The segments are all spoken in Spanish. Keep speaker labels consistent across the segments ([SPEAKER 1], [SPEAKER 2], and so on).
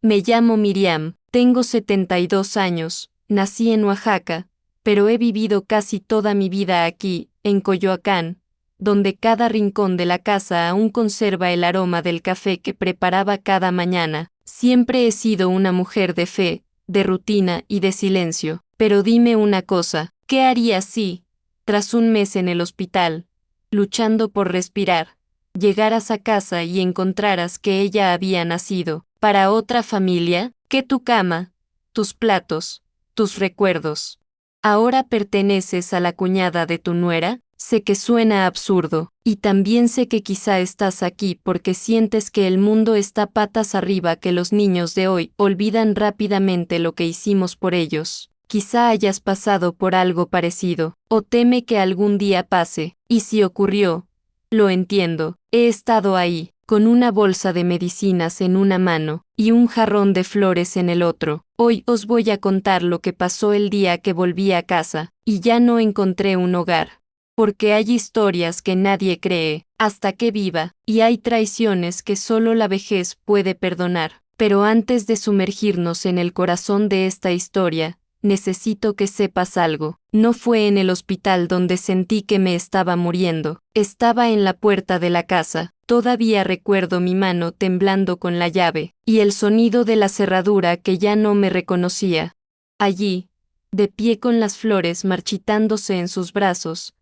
[SPEAKER 1] Me llamo Miriam, tengo 72 años, nací en Oaxaca, pero he vivido casi toda mi vida aquí, en Coyoacán, donde cada rincón de la casa aún conserva el aroma del café que preparaba cada mañana. Siempre he sido una mujer de fe, de rutina y de silencio. Pero dime una cosa, ¿qué harías si, tras un mes en el hospital, luchando por respirar, llegaras a casa y encontraras que ella había nacido para otra familia, que tu cama, tus platos, tus recuerdos, ahora perteneces a la cuñada de tu nuera? Sé que suena absurdo, y también sé que quizá estás aquí porque sientes que el mundo está patas arriba, que los niños de hoy olvidan rápidamente lo que hicimos por ellos. Quizá hayas pasado por algo parecido, o teme que algún día pase, y si ocurrió, lo entiendo, he estado ahí, con una bolsa de medicinas en una mano, y un jarrón de flores en el otro. Hoy os voy a contar lo que pasó el día que volví a casa, y ya no encontré un hogar. Porque hay historias que nadie cree, hasta que viva, y hay traiciones que solo la vejez puede perdonar. Pero antes de sumergirnos en el corazón de esta historia, necesito que sepas algo. No fue en el hospital donde sentí que me estaba muriendo. Estaba en la puerta de la casa. Todavía recuerdo mi mano temblando con la llave, y el sonido de la cerradura que ya no me reconocía. Allí, de pie con las flores marchitándose en sus brazos,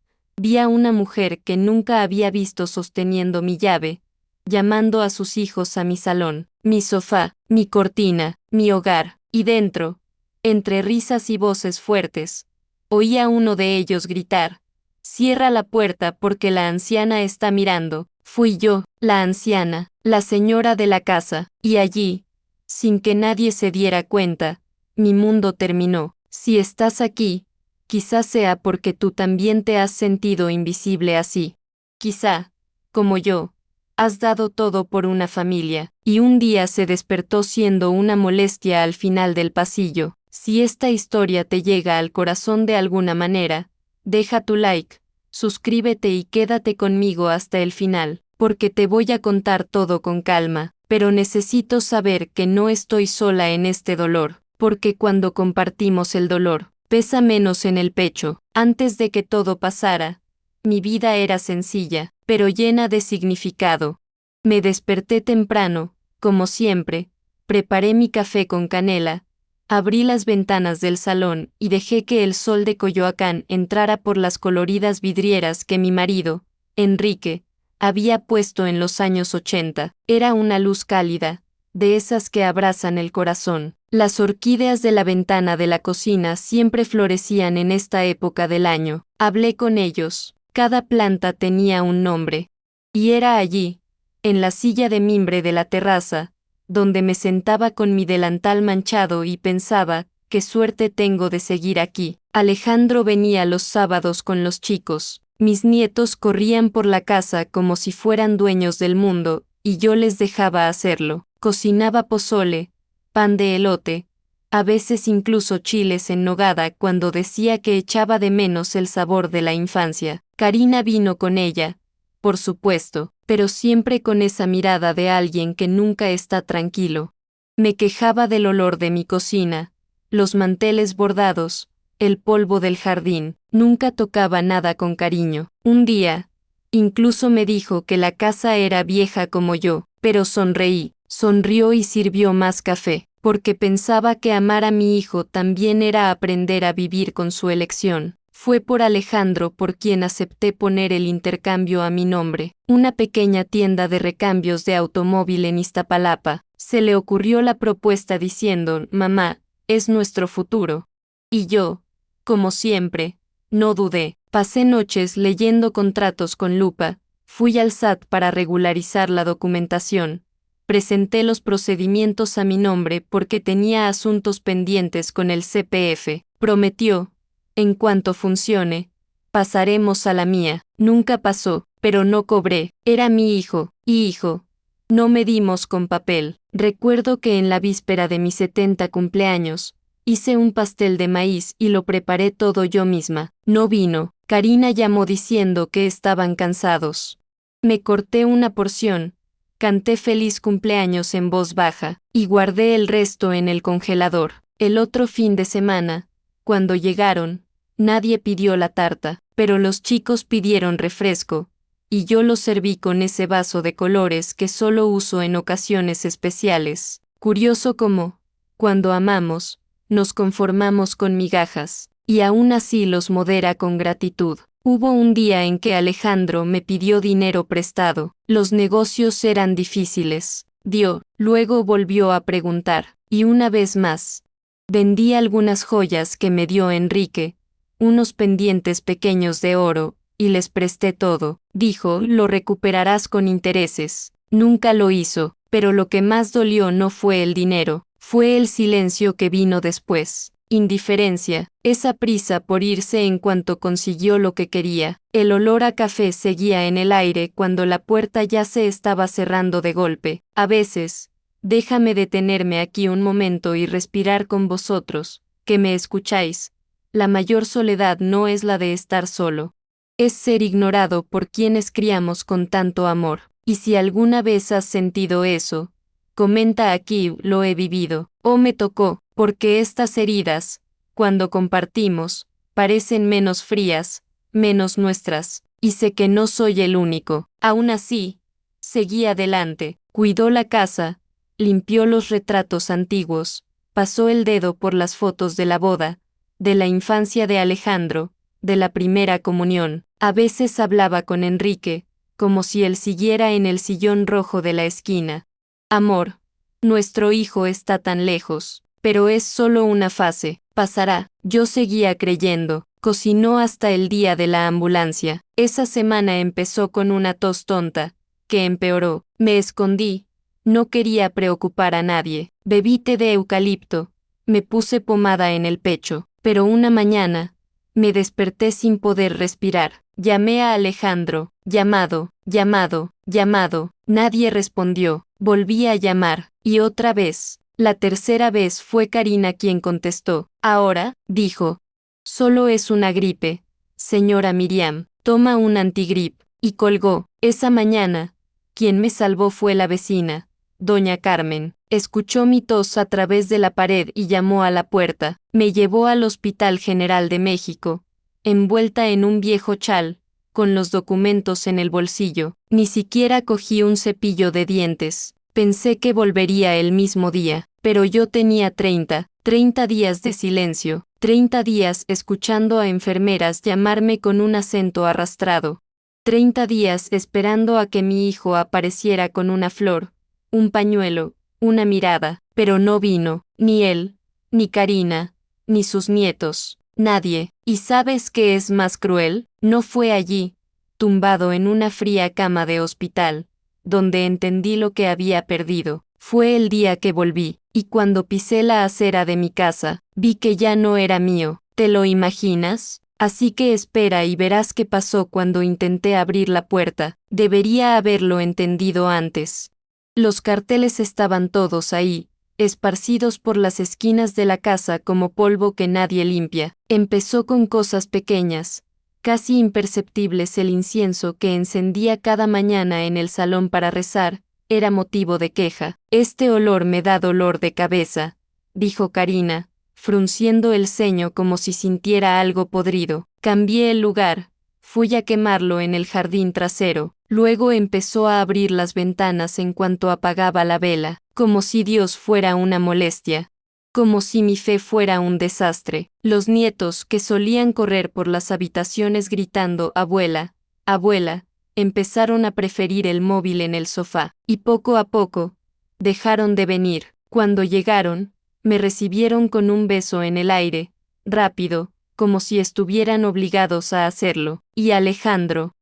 [SPEAKER 1] vi a una mujer que nunca había visto sosteniendo mi llave, llamando a sus hijos a mi salón, mi sofá, mi cortina, mi hogar, y dentro, entre risas y voces fuertes, oí a uno de ellos gritar: «Cierra la puerta porque la anciana está mirando». Fui yo, la anciana, la señora de la casa, y allí, sin que nadie se diera cuenta, mi mundo terminó. Si estás aquí, quizá sea porque tú también te has sentido invisible así. Quizá, como yo, has dado todo por una familia, y un día se despertó siendo una molestia al final del pasillo. Si esta historia te llega al corazón de alguna manera, deja tu like, suscríbete y quédate conmigo hasta el final, porque te voy a contar todo con calma, pero necesito saber que no estoy sola en este dolor, porque cuando compartimos el dolor, pesa menos en el pecho. Antes de que todo pasara, mi vida era sencilla, pero llena de significado. Me desperté temprano, como siempre, preparé mi café con canela, abrí las ventanas del salón y dejé que el sol de Coyoacán entrara por las coloridas vidrieras que mi marido, Enrique, había puesto en los años 80. Era una luz cálida, de esas que abrazan el corazón. Las orquídeas de la ventana de la cocina siempre florecían en esta época del año. Hablé con ellos, cada planta tenía un nombre. Y era allí, en la silla de mimbre de la terraza, donde me sentaba con mi delantal manchado y pensaba: qué suerte tengo de seguir aquí. Alejandro venía los sábados con los chicos, mis nietos corrían por la casa como si fueran dueños del mundo, y yo les dejaba hacerlo. Cocinaba pozole, pan de elote, a veces incluso chiles en nogada cuando decía que echaba de menos el sabor de la infancia. Karina vino con ella, por supuesto, pero siempre con esa mirada de alguien que nunca está tranquilo. Me quejaba del olor de mi cocina, los manteles bordados, el polvo del jardín. Nunca tocaba nada con cariño. Un día, incluso me dijo que la casa era vieja como yo, pero sonreí. Sonrió y sirvió más café, porque pensaba que amar a mi hijo también era aprender a vivir con su elección. Fue por Alejandro por quien acepté poner el intercambio a mi nombre, una pequeña tienda de recambios de automóvil en Iztapalapa. Se le ocurrió la propuesta diciendo: «Mamá, es nuestro futuro». Y yo, como siempre, no dudé. Pasé noches leyendo contratos con lupa, fui al SAT para regularizar la documentación. Presenté los procedimientos a mi nombre porque tenía asuntos pendientes con el CPF. Prometió: «En cuanto funcione, pasaremos a la mía». Nunca pasó, pero no cobré. Era mi hijo, y hijo. No medimos con papel. Recuerdo que en la víspera de mi 70 cumpleaños, hice un pastel de maíz y lo preparé todo yo misma. No vino. Karina llamó diciendo que estaban cansados. Me corté una porción, Canté feliz cumpleaños en voz baja, y guardé el resto en el congelador. El otro fin de semana, cuando llegaron, nadie pidió la tarta, pero los chicos pidieron refresco, y yo lo serví con ese vaso de colores que solo uso en ocasiones especiales. Curioso cómo, cuando amamos, nos conformamos con migajas, y aún así los modera con gratitud. Hubo un día en que Alejandro me pidió dinero prestado. Los negocios eran difíciles. Dio, luego volvió a preguntar, y una vez más. Vendí algunas joyas que me dio Enrique, unos pendientes pequeños de oro, y les presté todo. Dijo, lo recuperarás con intereses. Nunca lo hizo, pero lo que más dolió no fue el dinero, fue el silencio que vino después. Indiferencia, esa prisa por irse en cuanto consiguió lo que quería. El olor a café seguía en el aire cuando la puerta ya se estaba cerrando de golpe. A veces, déjame detenerme aquí un momento y respirar con vosotros, que me escucháis. La mayor soledad no es la de estar solo. Es ser ignorado por quienes criamos con tanto amor. Y si alguna vez has sentido eso, comenta aquí, lo he vivido, o me tocó, porque estas heridas, cuando compartimos, parecen menos frías, menos nuestras, y sé que no soy el único. Aún así, seguí adelante, cuidó la casa, limpió los retratos antiguos, pasó el dedo por las fotos de la boda, de la infancia de Alejandro, de la primera comunión. A veces hablaba con Enrique, como si él siguiera en el sillón rojo de la esquina. Amor, nuestro hijo está tan lejos, pero es solo una fase, pasará. Yo seguía creyendo. Cocinó hasta el día de la ambulancia. Esa semana empezó con una tos tonta, que empeoró. Me escondí. No quería preocupar a nadie. Bebí té de eucalipto. Me puse pomada en el pecho. Pero una mañana, me desperté sin poder respirar. Llamé a Alejandro. Llamado, llamado, llamado. Nadie respondió. Volví a llamar. Y otra vez. La tercera vez fue Karina quien contestó. Ahora, dijo. Solo es una gripe. Señora Miriam, toma un antigrip. Y colgó. Esa mañana, quien me salvó fue la vecina, doña Carmen. Escuchó mi tos a través de la pared y llamó a la puerta. Me llevó al Hospital General de México, envuelta en un viejo chal, con los documentos en el bolsillo. Ni siquiera cogí un cepillo de dientes. Pensé que volvería el mismo día, pero yo tenía 30 días de silencio, 30 días escuchando a enfermeras llamarme con un acento arrastrado, 30 días esperando a que mi hijo apareciera con una flor, un pañuelo, una mirada, pero no vino, ni él, ni Karina, ni sus nietos, nadie. ¿Y sabes qué es más cruel? No fue allí, tumbado en una fría cama de hospital, donde entendí lo que había perdido. Fue el día que volví, y cuando pisé la acera de mi casa, vi que ya no era mío. ¿Te lo imaginas? Así que espera y verás qué pasó cuando intenté abrir la puerta. Debería haberlo entendido antes. Los carteles estaban todos ahí, esparcidos por las esquinas de la casa como polvo que nadie limpia. Empezó con cosas pequeñas, casi imperceptibles. El incienso que encendía cada mañana en el salón para rezar, era motivo de queja. Este olor me da dolor de cabeza, dijo Karina, frunciendo el ceño como si sintiera algo podrido. Cambié el lugar, fui a quemarlo en el jardín trasero. Luego empezó a abrir las ventanas en cuanto apagaba la vela, como si Dios fuera una molestia, como si mi fe fuera un desastre. Los nietos, que solían correr por las habitaciones gritando «abuela, abuela», empezaron a preferir el móvil en el sofá, y poco a poco, dejaron de venir. Cuando llegaron, me recibieron con un beso en el aire, rápido, como si estuvieran obligados a hacerlo. Y Alejandro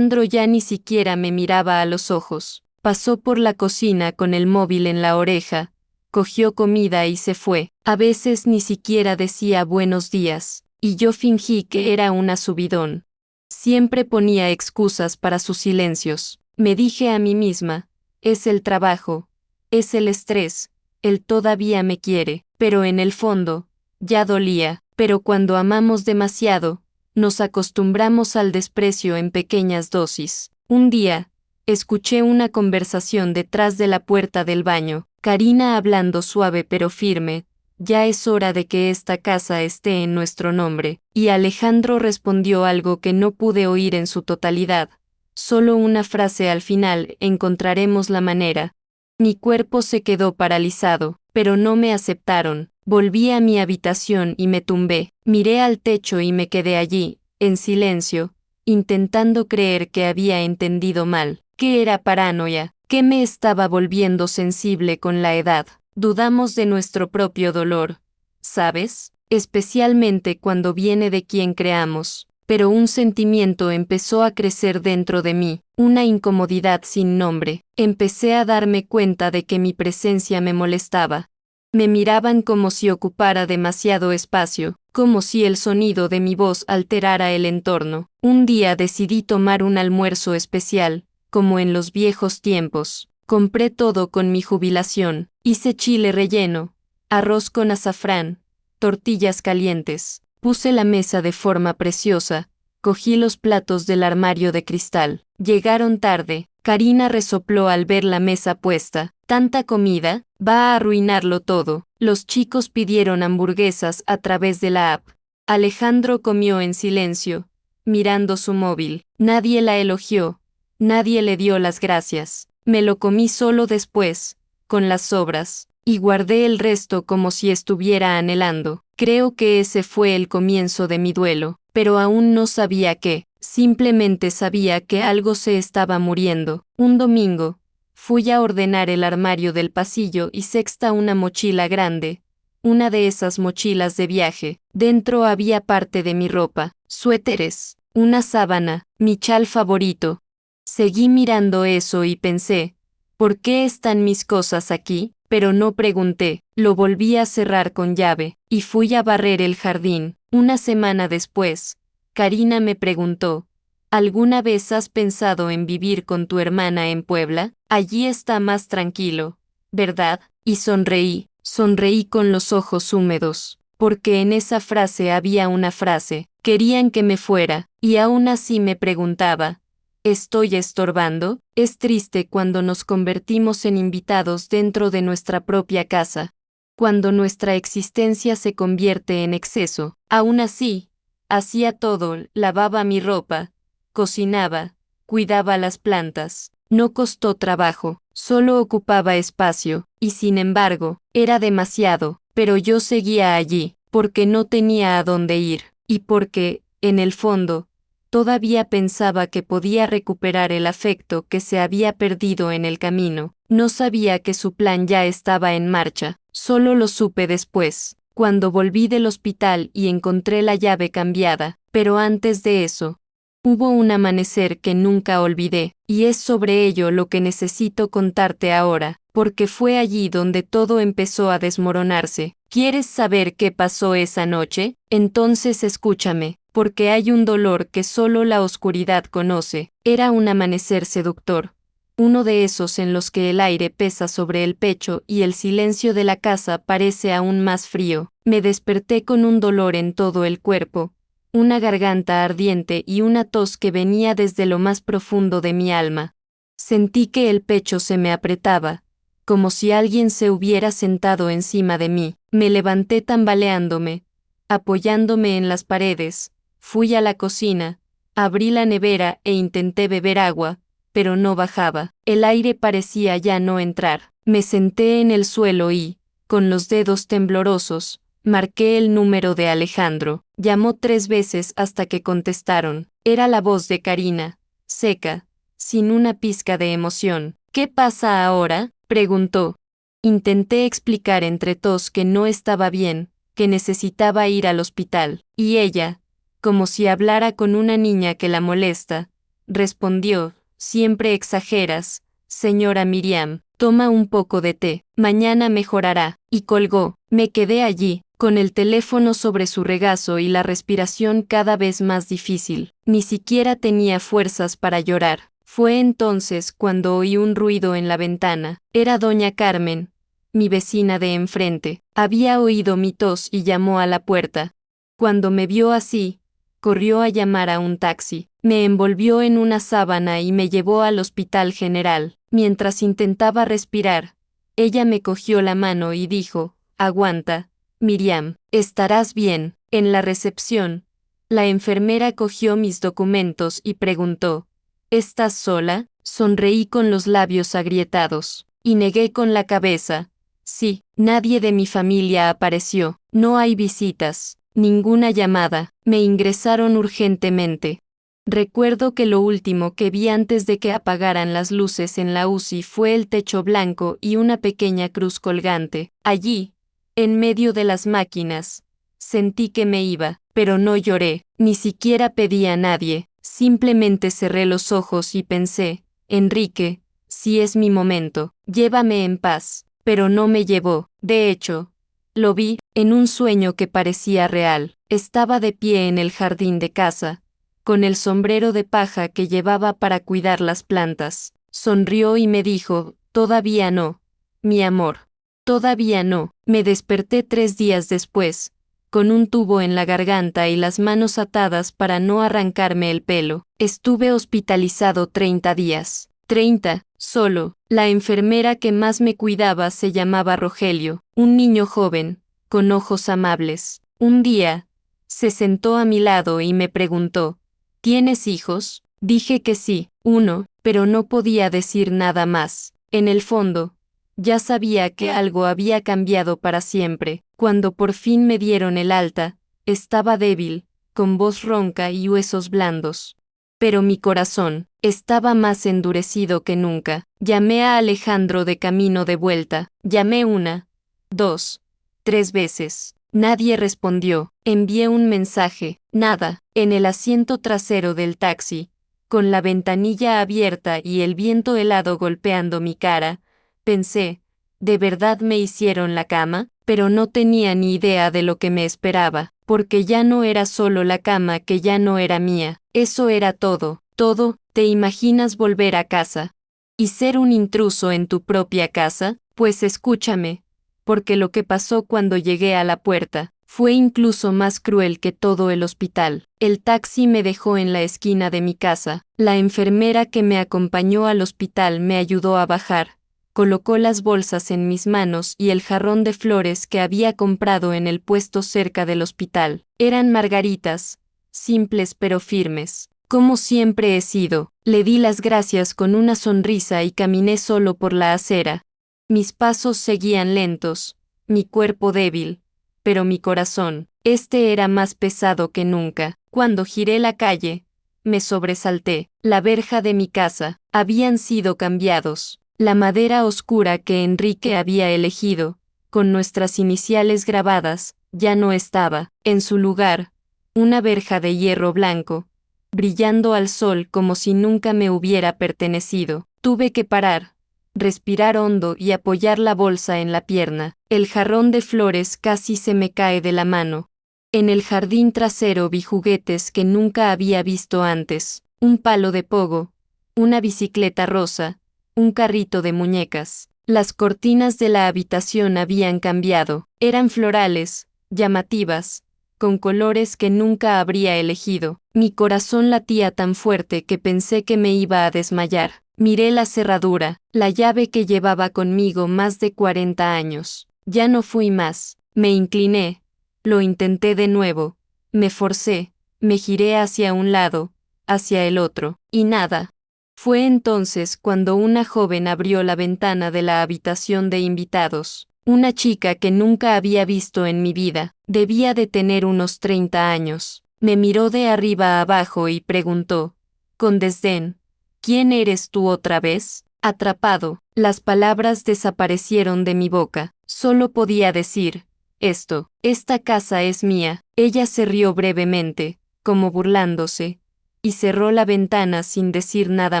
[SPEAKER 1] ya ni siquiera me miraba a los ojos. Pasó por la cocina con el móvil en la oreja, cogió comida y se fue. A veces ni siquiera decía buenos días, y yo fingí que era una subidón. Siempre ponía excusas para sus silencios. Me dije a mí misma, es el trabajo, es el estrés, él todavía me quiere, pero en el fondo, ya dolía. Pero cuando amamos demasiado, nos acostumbramos al desprecio en pequeñas dosis. Un día, escuché una conversación detrás de la puerta del baño, Karina hablando suave pero firme. Ya es hora de que esta casa esté en nuestro nombre, y Alejandro respondió algo que no pude oír en su totalidad. Solo una frase al final: encontraremos la manera. Mi cuerpo se quedó paralizado, pero no me aceptaron. Volví a mi habitación y me tumbé, miré al techo y me quedé allí, en silencio, intentando creer que había entendido mal, que era paranoia, que me estaba volviendo sensible con la edad. Dudamos de nuestro propio dolor, ¿sabes? Especialmente cuando viene de quien creamos. Pero un sentimiento empezó a crecer dentro de mí, una incomodidad sin nombre. Empecé a darme cuenta de que mi presencia me molestaba. Me miraban como si ocupara demasiado espacio, como si el sonido de mi voz alterara el entorno. Un día decidí tomar un almuerzo especial, como en los viejos tiempos. Compré todo con mi jubilación. Hice chile relleno, arroz con azafrán, tortillas calientes. Puse la mesa de forma preciosa, cogí los platos del armario de cristal. Llegaron tarde. Karina resopló al ver la mesa puesta. ¿Tanta comida? Va a arruinarlo todo. Los chicos pidieron hamburguesas a través de la app. Alejandro comió en silencio, mirando su móvil. Nadie la elogió, nadie le dio las gracias. Me lo comí solo después, con las sobras, y guardé el resto como si estuviera anhelando. Creo que ese fue el comienzo de mi duelo, pero aún no sabía qué. Simplemente sabía que algo se estaba muriendo. Un domingo, fui a ordenar el armario del pasillo y sexta una mochila grande, una de esas mochilas de viaje. Dentro había parte de mi ropa, suéteres, una sábana, mi chal favorito. Seguí mirando eso y pensé, ¿por qué están mis cosas aquí? Pero no pregunté. Lo volví a cerrar con llave, y fui a barrer el jardín. Una semana después, Karina me preguntó, ¿alguna vez has pensado en vivir con tu hermana en Puebla? Allí está más tranquilo, ¿verdad? Y sonreí con los ojos húmedos, porque en esa frase había una frase. Querían que me fuera, y aún así me preguntaba, ¿estoy estorbando? Es triste cuando nos convertimos en invitados dentro de nuestra propia casa, cuando nuestra existencia se convierte en exceso. Aún así, hacía todo: lavaba mi ropa, cocinaba, cuidaba las plantas. No costó trabajo, solo ocupaba espacio, y sin embargo, era demasiado. Pero yo seguía allí, porque no tenía a dónde ir, y porque, en el fondo, todavía pensaba que podía recuperar el afecto que se había perdido en el camino. No sabía que su plan ya estaba en marcha, solo lo supe después, cuando volví del hospital y encontré la llave cambiada. Pero antes de eso, hubo un amanecer que nunca olvidé, y es sobre ello lo que necesito contarte ahora, porque fue allí donde todo empezó a desmoronarse. ¿Quieres saber qué pasó esa noche? Entonces escúchame, porque hay un dolor que solo la oscuridad conoce. Era un amanecer seductor, uno de esos en los que el aire pesa sobre el pecho y el silencio de la casa parece aún más frío. Me desperté con un dolor en todo el cuerpo, una garganta ardiente y una tos que venía desde lo más profundo de mi alma. Sentí que el pecho se me apretaba, como si alguien se hubiera sentado encima de mí. Me levanté tambaleándome, apoyándome en las paredes. Fui a la cocina, abrí la nevera e intenté beber agua, pero no bajaba. El aire parecía ya no entrar. Me senté en el suelo y, con los dedos temblorosos, marqué el número de Alejandro. Llamó 3 veces hasta que contestaron. Era la voz de Karina, seca, sin una pizca de emoción. ¿Qué pasa ahora?, preguntó. Intenté explicar entre tos que no estaba bien, que necesitaba ir al hospital, y ella, como si hablara con una niña que la molesta, respondió: siempre exageras, señora Miriam, toma un poco de té, mañana mejorará, y colgó. Me quedé allí, con el teléfono sobre su regazo y la respiración cada vez más difícil. Ni siquiera tenía fuerzas para llorar. Fue entonces cuando oí un ruido en la ventana. Era doña Carmen, mi vecina de enfrente. Había oído mi tos y llamó a la puerta. Cuando me vio así, corrió a llamar a un taxi, me envolvió en una sábana y me llevó al hospital general. Mientras intentaba respirar, ella me cogió la mano y dijo, aguanta, Miriam, estarás bien. En la recepción, la enfermera cogió mis documentos y preguntó, ¿estás sola? Sonreí con los labios agrietados, y negué con la cabeza. Sí, nadie de mi familia apareció, no hay visitas, ninguna llamada, me ingresaron urgentemente. Recuerdo que lo último que vi antes de que apagaran las luces en la UCI fue el techo blanco y una pequeña cruz colgante. Allí, en medio de las máquinas, sentí que me iba, pero no lloré, ni siquiera pedí a nadie, simplemente cerré los ojos y pensé, Enrique, si es mi momento, llévame en paz. Pero no me llevó, de hecho, lo vi, en un sueño que parecía real. Estaba de pie en el jardín de casa, con el sombrero de paja que llevaba para cuidar las plantas. Sonrió y me dijo, todavía no, mi amor. Todavía no. Me desperté 3 días después, con un tubo en la garganta y las manos atadas para no arrancarme el pelo. Estuve hospitalizado 30 días. 30, solo. La enfermera que más me cuidaba se llamaba Rogelio, un niño joven, con ojos amables. Un día, se sentó a mi lado y me preguntó, ¿tienes hijos? Dije que sí, uno, pero no podía decir nada más. En el fondo, ya sabía que algo había cambiado para siempre. Cuando por fin me dieron el alta, estaba débil, con voz ronca y huesos blandos. Pero mi corazón estaba más endurecido que nunca. Llamé a Alejandro de camino de vuelta. Llamé 1, 2, 3 veces. Nadie respondió. Envié un mensaje. Nada. En el asiento trasero del taxi, con la ventanilla abierta y el viento helado golpeando mi cara, pensé, ¿de verdad me hicieron la cama? Pero no tenía ni idea de lo que me esperaba, porque ya no era solo la cama que ya no era mía. Eso era todo, todo. ¿Te imaginas volver a casa y ser un intruso en tu propia casa? Pues escúchame, porque lo que pasó cuando llegué a la puerta fue incluso más cruel que todo el hospital. El taxi me dejó en la esquina de mi casa. La enfermera que me acompañó al hospital me ayudó a bajar, colocó las bolsas en mis manos y el jarrón de flores que había comprado en el puesto cerca del hospital. Eran margaritas, simples pero firmes, como siempre he sido. Le di las gracias con una sonrisa y caminé solo por la acera. Mis pasos seguían lentos, mi cuerpo débil, pero mi corazón, era más pesado que nunca. Cuando giré la calle, me sobresalté. La verja de mi casa habían sido cambiados. La madera oscura que Enrique había elegido, con nuestras iniciales grabadas, ya no estaba. En su lugar, una verja de hierro blanco, brillando al sol como si nunca me hubiera pertenecido. Tuve que parar, respirar hondo y apoyar la bolsa en la pierna. El jarrón de flores casi se me cae de la mano. En el jardín trasero vi juguetes que nunca había visto antes. Un palo de pogo, una bicicleta rosa, un carrito de muñecas. Las cortinas de la habitación habían cambiado. Eran florales, llamativas, con colores que nunca habría elegido. Mi corazón latía tan fuerte que pensé que me iba a desmayar. Miré la cerradura, la llave que llevaba conmigo más de 40 años. Ya no fui más. Me incliné. Lo intenté de nuevo. Me forcé. Me giré hacia un lado, hacia el otro, y nada. Fue entonces cuando una joven abrió la ventana de la habitación de invitados. Una chica que nunca había visto en mi vida. Debía de tener unos 30 años. Me miró de arriba a abajo y preguntó, con desdén, ¿quién eres tú otra vez? Atrapado, las palabras desaparecieron de mi boca. Solo podía decir, esta casa es mía. Ella se rió brevemente, como burlándose, y cerró la ventana sin decir nada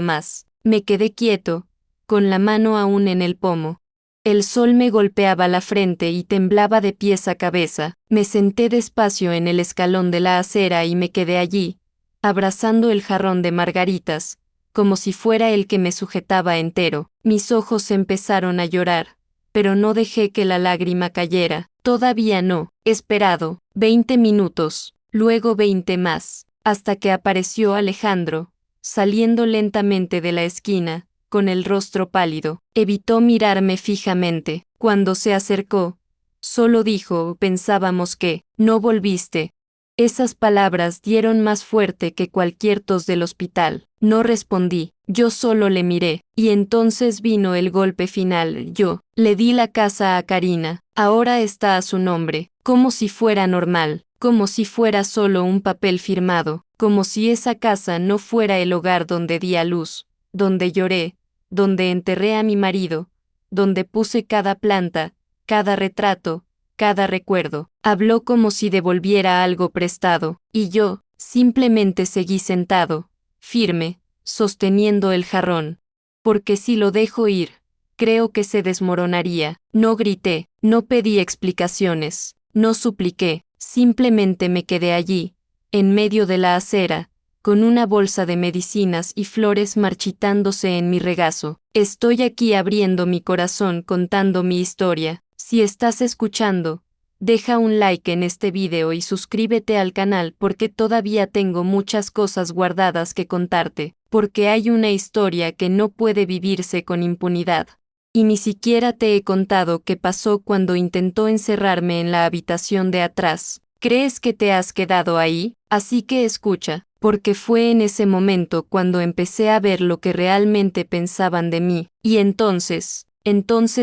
[SPEAKER 1] más. Me quedé quieto, con la mano aún en el pomo. El sol me golpeaba la frente y temblaba de pies a cabeza. Me senté despacio en el escalón de la acera y me quedé allí, abrazando el jarrón de margaritas, como si fuera el que me sujetaba entero. Mis ojos empezaron a llorar, pero no dejé que la lágrima cayera. Todavía no. Esperado. 20 minutos, luego 20 más. hasta que apareció Alejandro, saliendo lentamente de la esquina, con el rostro pálido. Evitó mirarme fijamente. Cuando se acercó, solo dijo: pensábamos que no volviste. Esas palabras dieron más fuerte que cualquier tos del hospital. No respondí, yo solo le miré, y entonces vino el golpe final. Yo le di la casa a Karina, ahora está a su nombre, como si fuera normal, como si fuera solo un papel firmado, como si esa casa no fuera el hogar donde di a luz, donde lloré, donde enterré a mi marido, donde puse cada planta, cada retrato, cada recuerdo. Habló como si devolviera algo prestado, y yo, simplemente seguí sentado, firme, sosteniendo el jarrón. Porque si lo dejo ir, creo que se desmoronaría. No grité, no pedí explicaciones, no supliqué, simplemente me quedé allí, en medio de la acera, con una bolsa de medicinas y flores marchitándose en mi regazo. Estoy aquí abriendo mi corazón contando mi historia. Si estás escuchando, deja un like en este video y suscríbete al canal porque todavía tengo muchas cosas guardadas que contarte, porque hay una historia que no puede vivirse con impunidad. Y ni siquiera te he contado qué pasó cuando intentó encerrarme en la habitación de atrás. ¿Crees que te has quedado ahí? Así que escucha, porque fue en ese momento cuando empecé a ver lo que realmente pensaban de mí. Y entonces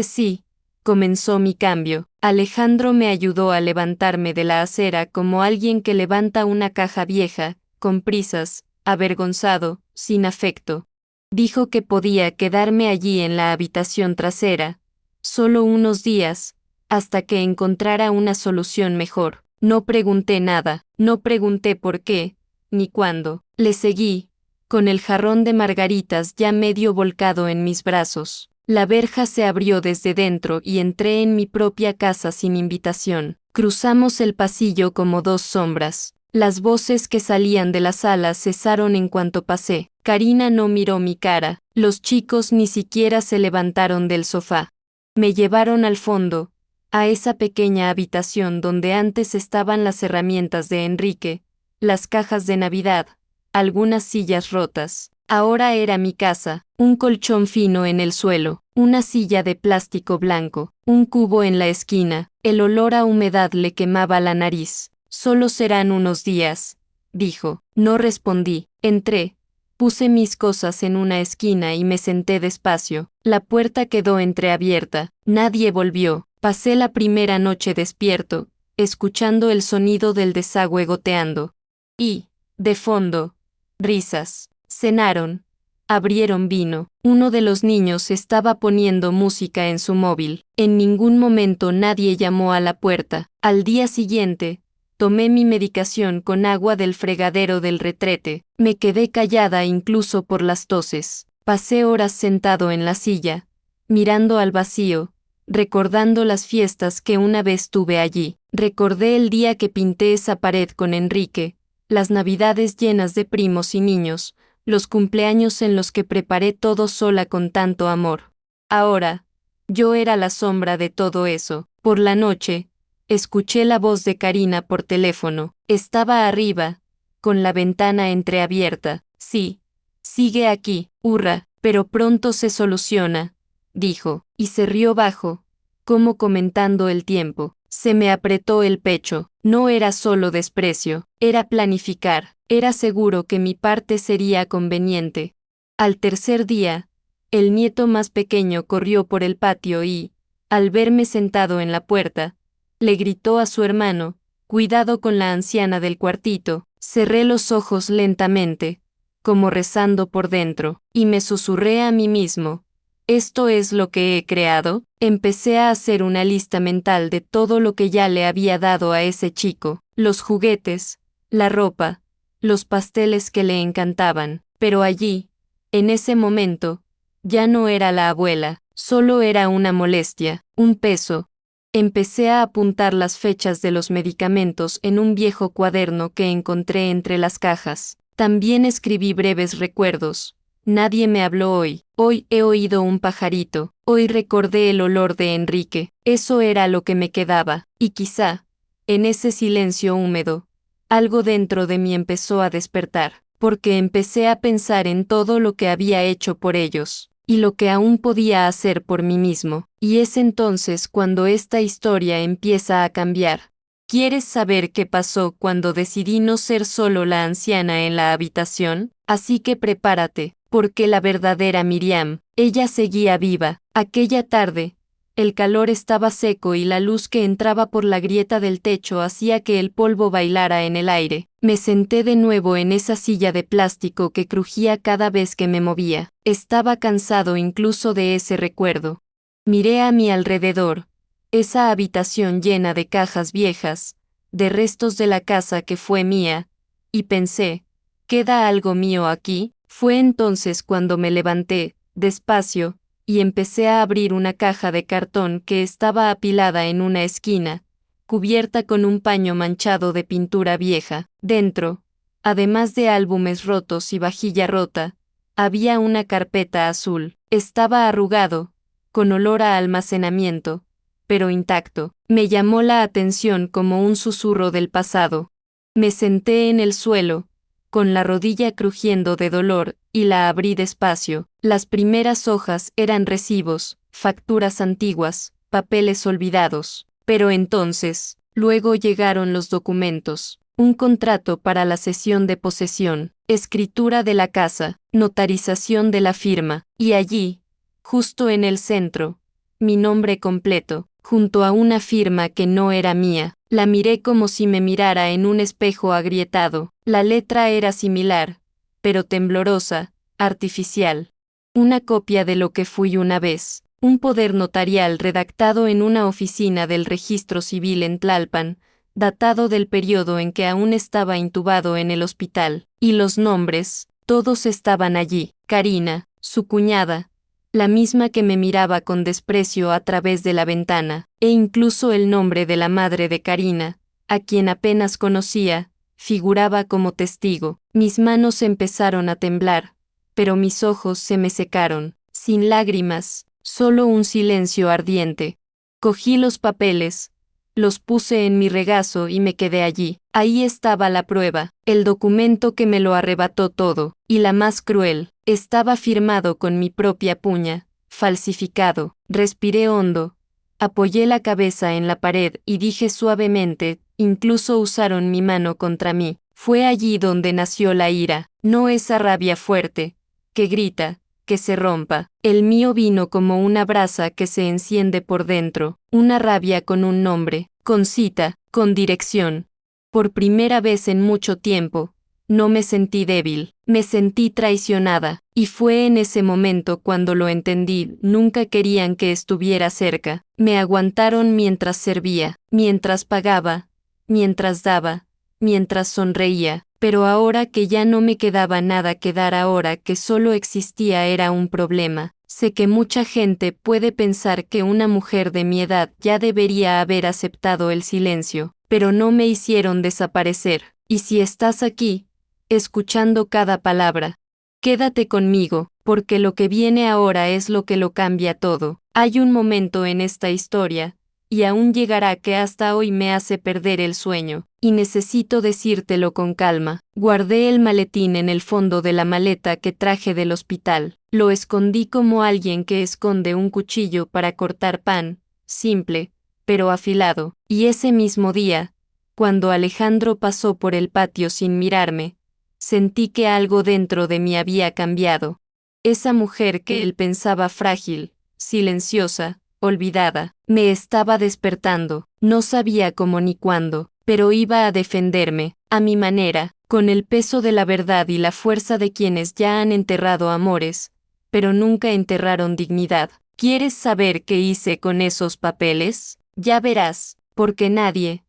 [SPEAKER 1] sí, comenzó mi cambio. Alejandro me ayudó a levantarme de la acera como alguien que levanta una caja vieja, con prisas, avergonzado, sin afecto. Dijo que podía quedarme allí en la habitación trasera, solo unos días, hasta que encontrara una solución mejor. No pregunté nada, no pregunté por qué, ni cuándo. Le seguí, con el jarrón de margaritas ya medio volcado en mis brazos. La verja se abrió desde dentro y entré en mi propia casa sin invitación. Cruzamos el pasillo como dos sombras. Las voces que salían de la sala cesaron en cuanto pasé. Karina no miró mi cara, los chicos ni siquiera se levantaron del sofá. Me llevaron al fondo, a esa pequeña habitación donde antes estaban las herramientas de Enrique, las cajas de Navidad, algunas sillas rotas. Ahora era mi casa, un colchón fino en el suelo, una silla de plástico blanco, un cubo en la esquina, el olor a humedad le quemaba la nariz. Solo serán unos días, dijo. No respondí. Entré, puse mis cosas en una esquina y me senté despacio. La puerta quedó entreabierta, nadie volvió. Pasé la primera noche despierto, escuchando el sonido del desagüe goteando. Y, de fondo, risas. Cenaron, abrieron vino. Uno de los niños estaba poniendo música en su móvil. En ningún momento nadie llamó a la puerta. Al día siguiente, tomé mi medicación con agua del fregadero del retrete. Me quedé callada incluso por las toses. Pasé horas sentado en la silla, mirando al vacío, recordando las fiestas que una vez tuve allí. Recordé el día que pinté esa pared con Enrique, las navidades llenas de primos y niños, los cumpleaños en los que preparé todo sola con tanto amor. Ahora, yo era la sombra de todo eso. Por la noche, escuché la voz de Karina por teléfono. Estaba arriba, con la ventana entreabierta. Sí, sigue aquí, hurra, pero pronto se soluciona, dijo, y se rió bajo, como comentando el tiempo. Se me apretó el pecho. No era solo desprecio, era planificar. Era seguro que mi parte sería conveniente. Al tercer día, el nieto más pequeño corrió por el patio y, al verme sentado en la puerta, le gritó a su hermano: «Cuidado con la anciana del cuartito». Cerré los ojos lentamente, como rezando por dentro, y me susurré a mí mismo: «¿Esto es lo que he creado?». Empecé a hacer una lista mental de todo lo que ya le había dado a ese chico, los juguetes, la ropa, los pasteles que le encantaban, pero allí, en ese momento, ya no era la abuela, solo era una molestia, un peso. Empecé a apuntar las fechas de los medicamentos en un viejo cuaderno que encontré entre las cajas. También escribí breves recuerdos. Nadie me habló hoy. Hoy he oído un pajarito. Hoy recordé el olor de Enrique. Eso era lo que me quedaba. Y quizá, en ese silencio húmedo, algo dentro de mí empezó a despertar, porque empecé a pensar en todo lo que había hecho por ellos, y lo que aún podía hacer por mí mismo, y es entonces cuando esta historia empieza a cambiar. ¿Quieres saber qué pasó cuando decidí no ser solo la anciana en la habitación? Así que prepárate, porque la verdadera Miriam, ella seguía viva. Aquella tarde, el calor estaba seco y la luz que entraba por la grieta del techo hacía que el polvo bailara en el aire. Me senté de nuevo en esa silla de plástico que crujía cada vez que me movía. Estaba cansado incluso de ese recuerdo. Miré a mi alrededor. Esa habitación llena de cajas viejas, de restos de la casa que fue mía, y pensé, ¿queda algo mío aquí? Fue entonces cuando me levanté, despacio, y empecé a abrir una caja de cartón que estaba apilada en una esquina, cubierta con un paño manchado de pintura vieja. Dentro, además de álbumes rotos y vajilla rota, había una carpeta azul. Estaba arrugado, con olor a almacenamiento, pero intacto. Me llamó la atención como un susurro del pasado. Me senté en el suelo, con la rodilla crujiendo de dolor, y la abrí despacio. Las primeras hojas eran recibos, facturas antiguas, papeles olvidados. Pero entonces, luego llegaron los documentos. Un contrato para la cesión de posesión, escritura de la casa, notarización de la firma, y allí, justo en el centro, mi nombre completo, junto a una firma que no era mía. La miré como si me mirara en un espejo agrietado. La letra era similar, pero temblorosa, artificial. Una copia de lo que fui una vez. Un poder notarial redactado en una oficina del registro civil en Tlalpan, datado del periodo en que aún estaba intubado en el hospital. Y los nombres, todos estaban allí. Karina, su cuñada, la misma que me miraba con desprecio a través de la ventana, e incluso el nombre de la madre de Karina, a quien apenas conocía, figuraba como testigo. Mis manos empezaron a temblar, pero mis ojos se me secaron, sin lágrimas, solo un silencio ardiente. Cogí los papeles, los puse en mi regazo y me quedé allí. Ahí estaba la prueba, el documento que me lo arrebató todo, y la más cruel, estaba firmado con mi propia puña, falsificado. Respiré hondo, apoyé la cabeza en la pared y dije suavemente, incluso usaron mi mano contra mí. Fue allí donde nació la ira, no esa rabia fuerte, que grita, que se rompa. El mío vino como una brasa que se enciende por dentro, una rabia con un nombre, con cita, con dirección. Por primera vez en mucho tiempo, no me sentí débil, me sentí traicionada, y fue en ese momento cuando lo entendí. Nunca querían que estuviera cerca. Me aguantaron mientras servía, mientras pagaba, mientras daba, mientras sonreía. Pero ahora que ya no me quedaba nada que dar, ahora que solo existía era un problema. Sé que mucha gente puede pensar que una mujer de mi edad ya debería haber aceptado el silencio, pero no me hicieron desaparecer. Y si estás aquí, escuchando cada palabra, quédate conmigo, porque lo que viene ahora es lo que lo cambia todo. Hay un momento en esta historia, y aún llegará, que hasta hoy me hace perder el sueño, y necesito decírtelo con calma. Guardé el maletín en el fondo de la maleta que traje del hospital. Lo escondí como alguien que esconde un cuchillo para cortar pan, simple, pero afilado. Y ese mismo día, cuando Alejandro pasó por el patio sin mirarme, sentí que algo dentro de mí había cambiado. Esa mujer que él pensaba frágil, silenciosa, olvidada, me estaba despertando. No sabía cómo ni cuándo, pero iba a defenderme, a mi manera, con el peso de la verdad y la fuerza de quienes ya han enterrado amores, pero nunca enterraron dignidad. ¿Quieres saber qué hice con esos papeles? Ya verás, porque nadie,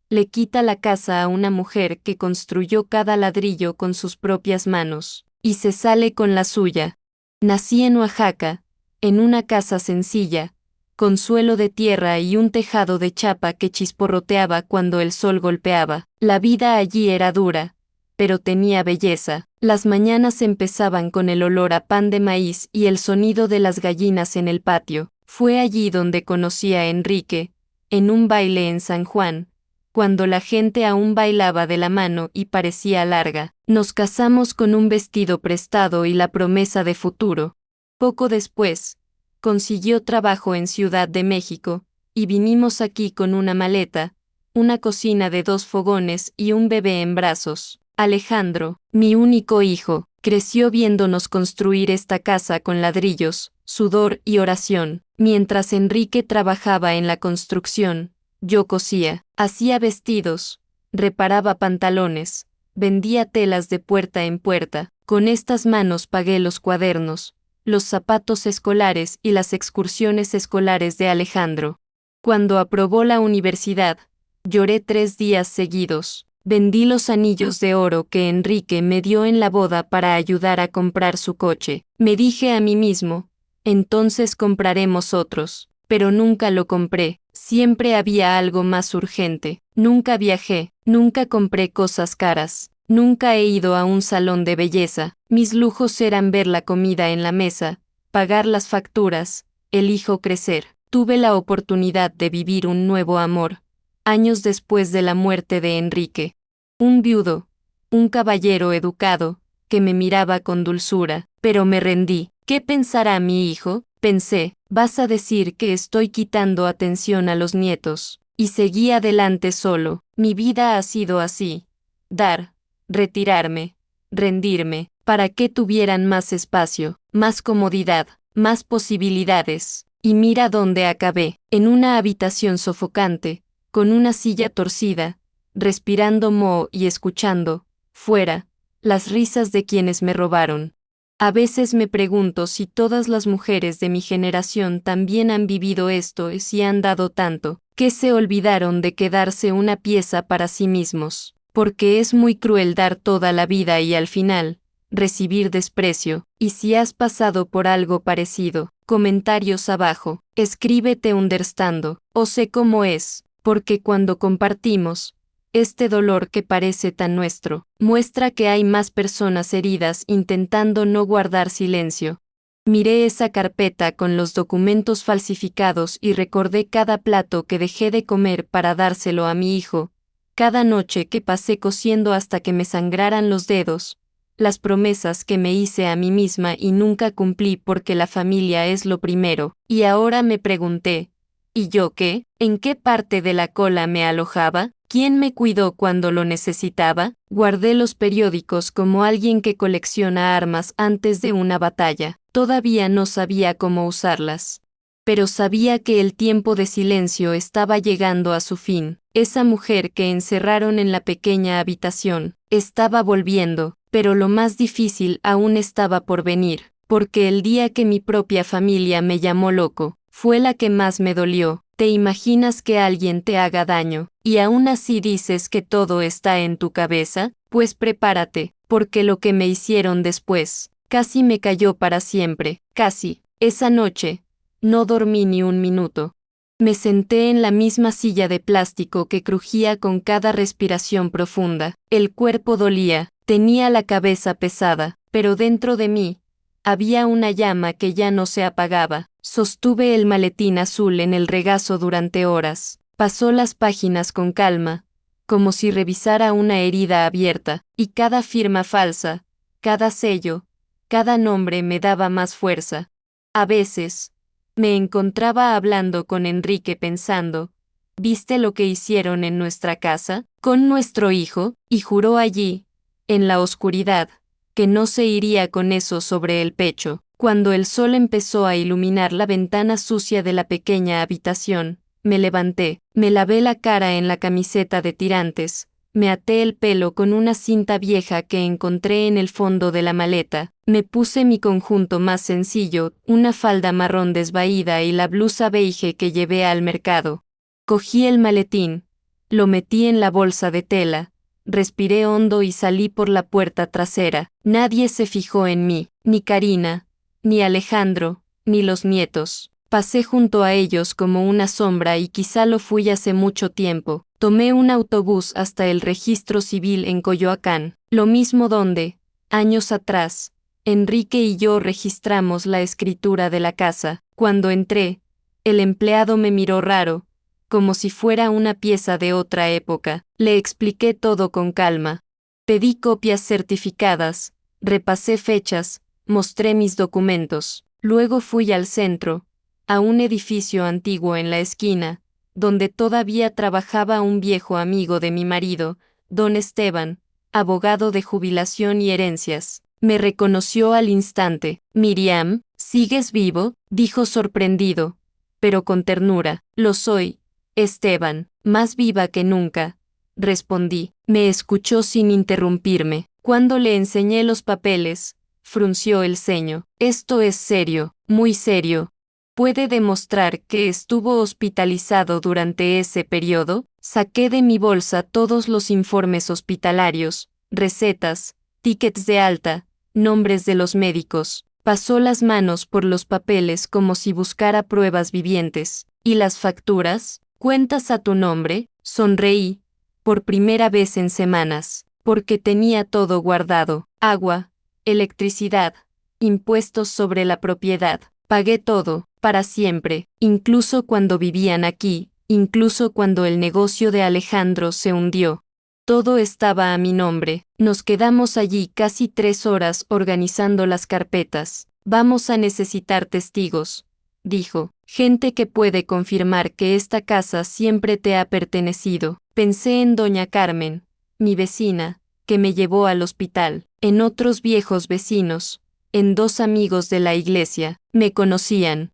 [SPEAKER 1] le quita la casa a una mujer que construyó cada ladrillo con sus propias manos, y se sale con la suya. Nací en Oaxaca, en una casa sencilla, con suelo de tierra y un tejado de chapa que chisporroteaba cuando el sol golpeaba. La vida allí era dura, pero tenía belleza. Las mañanas empezaban con el olor a pan de maíz y el sonido de las gallinas en el patio. Fue allí donde conocí a Enrique, en un baile en San Juan, cuando la gente aún bailaba de la mano y parecía larga. Nos casamos con un vestido prestado y la promesa de futuro. Poco después, consiguió trabajo en Ciudad de México, y vinimos aquí con una maleta, una cocina de 2 fogones y un bebé en brazos. Alejandro, mi único hijo, creció viéndonos construir esta casa con ladrillos, sudor y oración. Mientras Enrique trabajaba en la construcción, yo cosía, hacía vestidos, reparaba pantalones, vendía telas de puerta en puerta. Con estas manos pagué los cuadernos, los zapatos escolares y las excursiones escolares de Alejandro. Cuando aprobó la universidad, lloré 3 días seguidos. Vendí los anillos de oro que Enrique me dio en la boda para ayudar a comprar su coche. Me dije a mí mismo, entonces compraremos otros. Pero nunca lo compré. Siempre había algo más urgente. Nunca viajé, nunca compré cosas caras. Nunca he ido a un salón de belleza. Mis lujos eran ver la comida en la mesa, pagar las facturas, el hijo crecer. Tuve la oportunidad de vivir un nuevo amor, años después de la muerte de Enrique. Un viudo, un caballero educado, que me miraba con dulzura, pero me rendí. ¿Qué pensará mi hijo? Pensé, vas a decir que estoy quitando atención a los nietos. Y seguí adelante solo. Mi vida ha sido así. Dar, retirarme, rendirme, para que tuvieran más espacio, más comodidad, más posibilidades. Y mira dónde acabé, en una habitación sofocante, con una silla torcida, respirando moho y escuchando, fuera, las risas de quienes me robaron. A veces me pregunto si todas las mujeres de mi generación también han vivido esto y si han dado tanto, que se olvidaron de quedarse una pieza para sí mismos, porque es muy cruel dar toda la vida y al final, recibir desprecio. Y si has pasado por algo parecido, comentarios abajo, escríbete understando, o sé cómo es, porque cuando compartimos, este dolor que parece tan nuestro, muestra que hay más personas heridas intentando no guardar silencio. Miré esa carpeta con los documentos falsificados y recordé cada plato que dejé de comer para dárselo a mi hijo, cada noche que pasé cosiendo hasta que me sangraran los dedos, las promesas que me hice a mí misma y nunca cumplí porque la familia es lo primero. Y ahora me pregunté, ¿y yo qué? ¿En qué parte de la cola me alojaba? ¿Quién me cuidó cuando lo necesitaba? Guardé los periódicos como alguien que colecciona armas antes de una batalla. Todavía no sabía cómo usarlas. Pero sabía que el tiempo de silencio estaba llegando a su fin. Esa mujer que encerraron en la pequeña habitación, estaba volviendo, pero lo más difícil aún estaba por venir, porque el día que mi propia familia me llamó loco, fue la que más me dolió. Te imaginas que alguien te haga daño, y aún así dices que todo está en tu cabeza, pues prepárate, porque lo que me hicieron después, casi me cayó para siempre, casi. Esa noche, no dormí ni un minuto. Me senté en la misma silla de plástico que crujía con cada respiración profunda. El cuerpo dolía, tenía la cabeza pesada, pero dentro de mí, había una llama que ya no se apagaba. Sostuve el maletín azul en el regazo durante horas. Pasó las páginas con calma, como si revisara una herida abierta, y cada firma falsa, cada sello, cada nombre me daba más fuerza. A veces, me encontraba hablando con Enrique pensando, ¿viste lo que hicieron en nuestra casa, con nuestro hijo? Y juró allí, en la oscuridad, que no se iría con eso sobre el pecho. Cuando el sol empezó a iluminar la ventana sucia de la pequeña habitación, me levanté, me lavé la cara en la camiseta de tirantes, me até el pelo con una cinta vieja que encontré en el fondo de la maleta, me puse mi conjunto más sencillo, una falda marrón desvaída y la blusa beige que llevé al mercado. Cogí el maletín, lo metí en la bolsa de tela, respiré hondo y salí por la puerta trasera. Nadie se fijó en mí, ni Karina, ni Alejandro, ni los nietos. Pasé junto a ellos como una sombra y quizá lo fui hace mucho tiempo. Tomé un autobús hasta el registro civil en Coyoacán, lo mismo donde, años atrás, Enrique y yo registramos la escritura de la casa. Cuando entré, el empleado me miró raro, como si fuera una pieza de otra época. Le expliqué todo con calma. Pedí copias certificadas, repasé fechas, mostré mis documentos. Luego fui al centro, a un edificio antiguo en la esquina, donde todavía trabajaba un viejo amigo de mi marido, don Esteban, abogado de jubilación y herencias. Me reconoció al instante. Miriam, ¿sigues vivo?, dijo sorprendido, pero con ternura. Lo soy, Esteban, más viva que nunca, respondí. Me escuchó sin interrumpirme. Cuando le enseñé los papeles, frunció el ceño. Esto es serio, muy serio. ¿Puede demostrar que estuvo hospitalizado durante ese periodo? Saqué de mi bolsa todos los informes hospitalarios, recetas, tickets de alta, nombres de los médicos. Pasó las manos por los papeles como si buscara pruebas vivientes. ¿Y las facturas? ¿Cuentas a tu nombre? Sonreí, por primera vez en semanas, porque tenía todo guardado. Agua, electricidad, impuestos sobre la propiedad. Pagué todo, para siempre, incluso cuando vivían aquí, incluso cuando el negocio de Alejandro se hundió. Todo estaba a mi nombre. Nos quedamos allí casi 3 horas organizando las carpetas. Vamos a necesitar testigos, dijo. Gente que puede confirmar que esta casa siempre te ha pertenecido. Pensé en doña Carmen, mi vecina, que me llevó al hospital, en otros viejos vecinos, en 2 amigos de la iglesia. Me conocían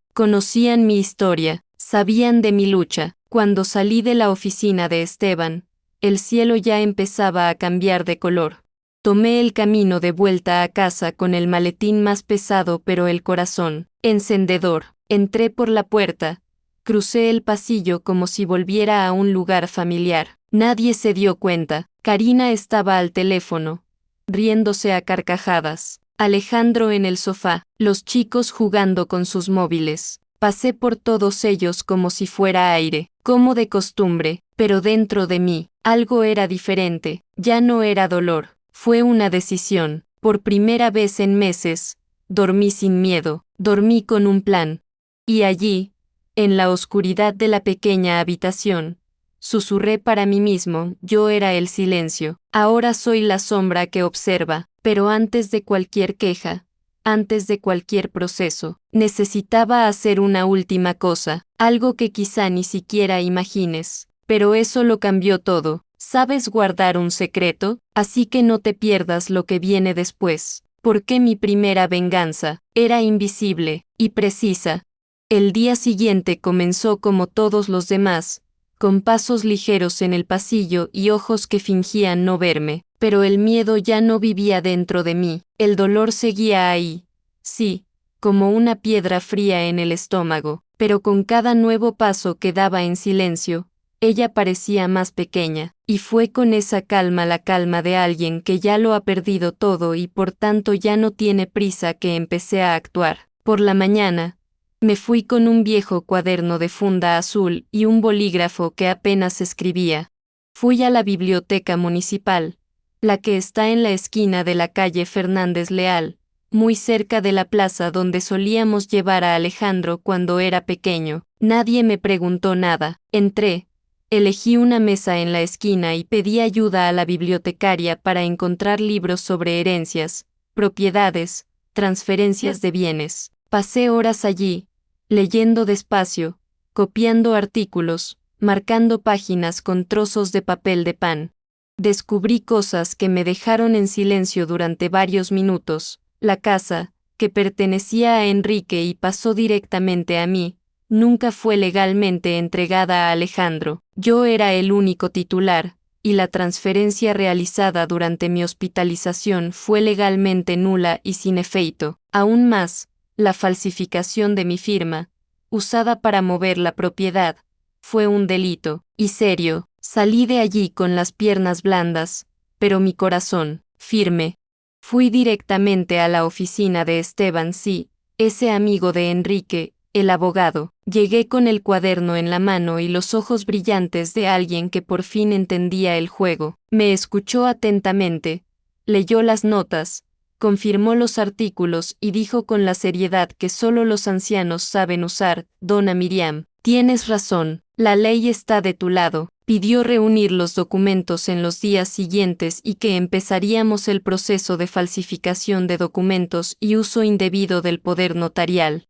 [SPEAKER 1] mi historia, sabían de mi lucha. Cuando salí de la oficina de Esteban, el cielo ya empezaba a cambiar de color. Tomé el camino de vuelta a casa con el maletín más pesado pero el corazón encendedor. Entré por la puerta, crucé el pasillo como si volviera a un lugar familiar. Nadie se dio cuenta. Karina estaba al teléfono, riéndose a carcajadas. Alejandro en el sofá, los chicos jugando con sus móviles. Pasé por todos ellos como si fuera aire, como de costumbre, pero dentro de mí, algo era diferente. Ya no era dolor, fue una decisión. Por primera vez en meses, dormí sin miedo, dormí con un plan. Y allí, en la oscuridad de la pequeña habitación, susurré para mí mismo, yo era el silencio. Ahora soy la sombra que observa, pero antes de cualquier queja, antes de cualquier proceso, necesitaba hacer una última cosa, algo que quizá ni siquiera imagines. Pero eso lo cambió todo. ¿Sabes guardar un secreto? Así que no te pierdas lo que viene después. Porque mi primera venganza era invisible y precisa. El día siguiente comenzó como todos los demás, con pasos ligeros en el pasillo y ojos que fingían no verme, pero el miedo ya no vivía dentro de mí, el dolor seguía ahí, sí, como una piedra fría en el estómago, pero con cada nuevo paso que daba en silencio, ella parecía más pequeña, y fue con esa calma, la calma de alguien que ya lo ha perdido todo y por tanto ya no tiene prisa, que empecé a actuar. Por la mañana, me fui con un viejo cuaderno de funda azul y un bolígrafo que apenas escribía. Fui a la biblioteca municipal, la que está en la esquina de la calle Fernández Leal, muy cerca de la plaza donde solíamos llevar a Alejandro cuando era pequeño. Nadie me preguntó nada. Entré, elegí una mesa en la esquina y pedí ayuda a la bibliotecaria para encontrar libros sobre herencias, propiedades, transferencias de bienes. Pasé horas allí, leyendo despacio, copiando artículos, marcando páginas con trozos de papel de pan. Descubrí cosas que me dejaron en silencio durante varios minutos. La casa, que pertenecía a Enrique y pasó directamente a mí, nunca fue legalmente entregada a Alejandro. Yo era el único titular, y la transferencia realizada durante mi hospitalización fue legalmente nula y sin efecto. Aún más, la falsificación de mi firma, usada para mover la propiedad, fue un delito, y serio. Salí de allí con las piernas blandas, pero mi corazón, firme. Fui directamente a la oficina de Esteban, sí, ese amigo de Enrique, el abogado. Llegué con el cuaderno en la mano y los ojos brillantes de alguien que por fin entendía el juego. Me escuchó atentamente, leyó las notas, confirmó los artículos y dijo con la seriedad que solo los ancianos saben usar: Dona Miriam, tienes razón, La ley está de tu lado. Pidió reunir los documentos en los días siguientes y que empezaríamos el proceso de falsificación de documentos y uso indebido del poder notarial.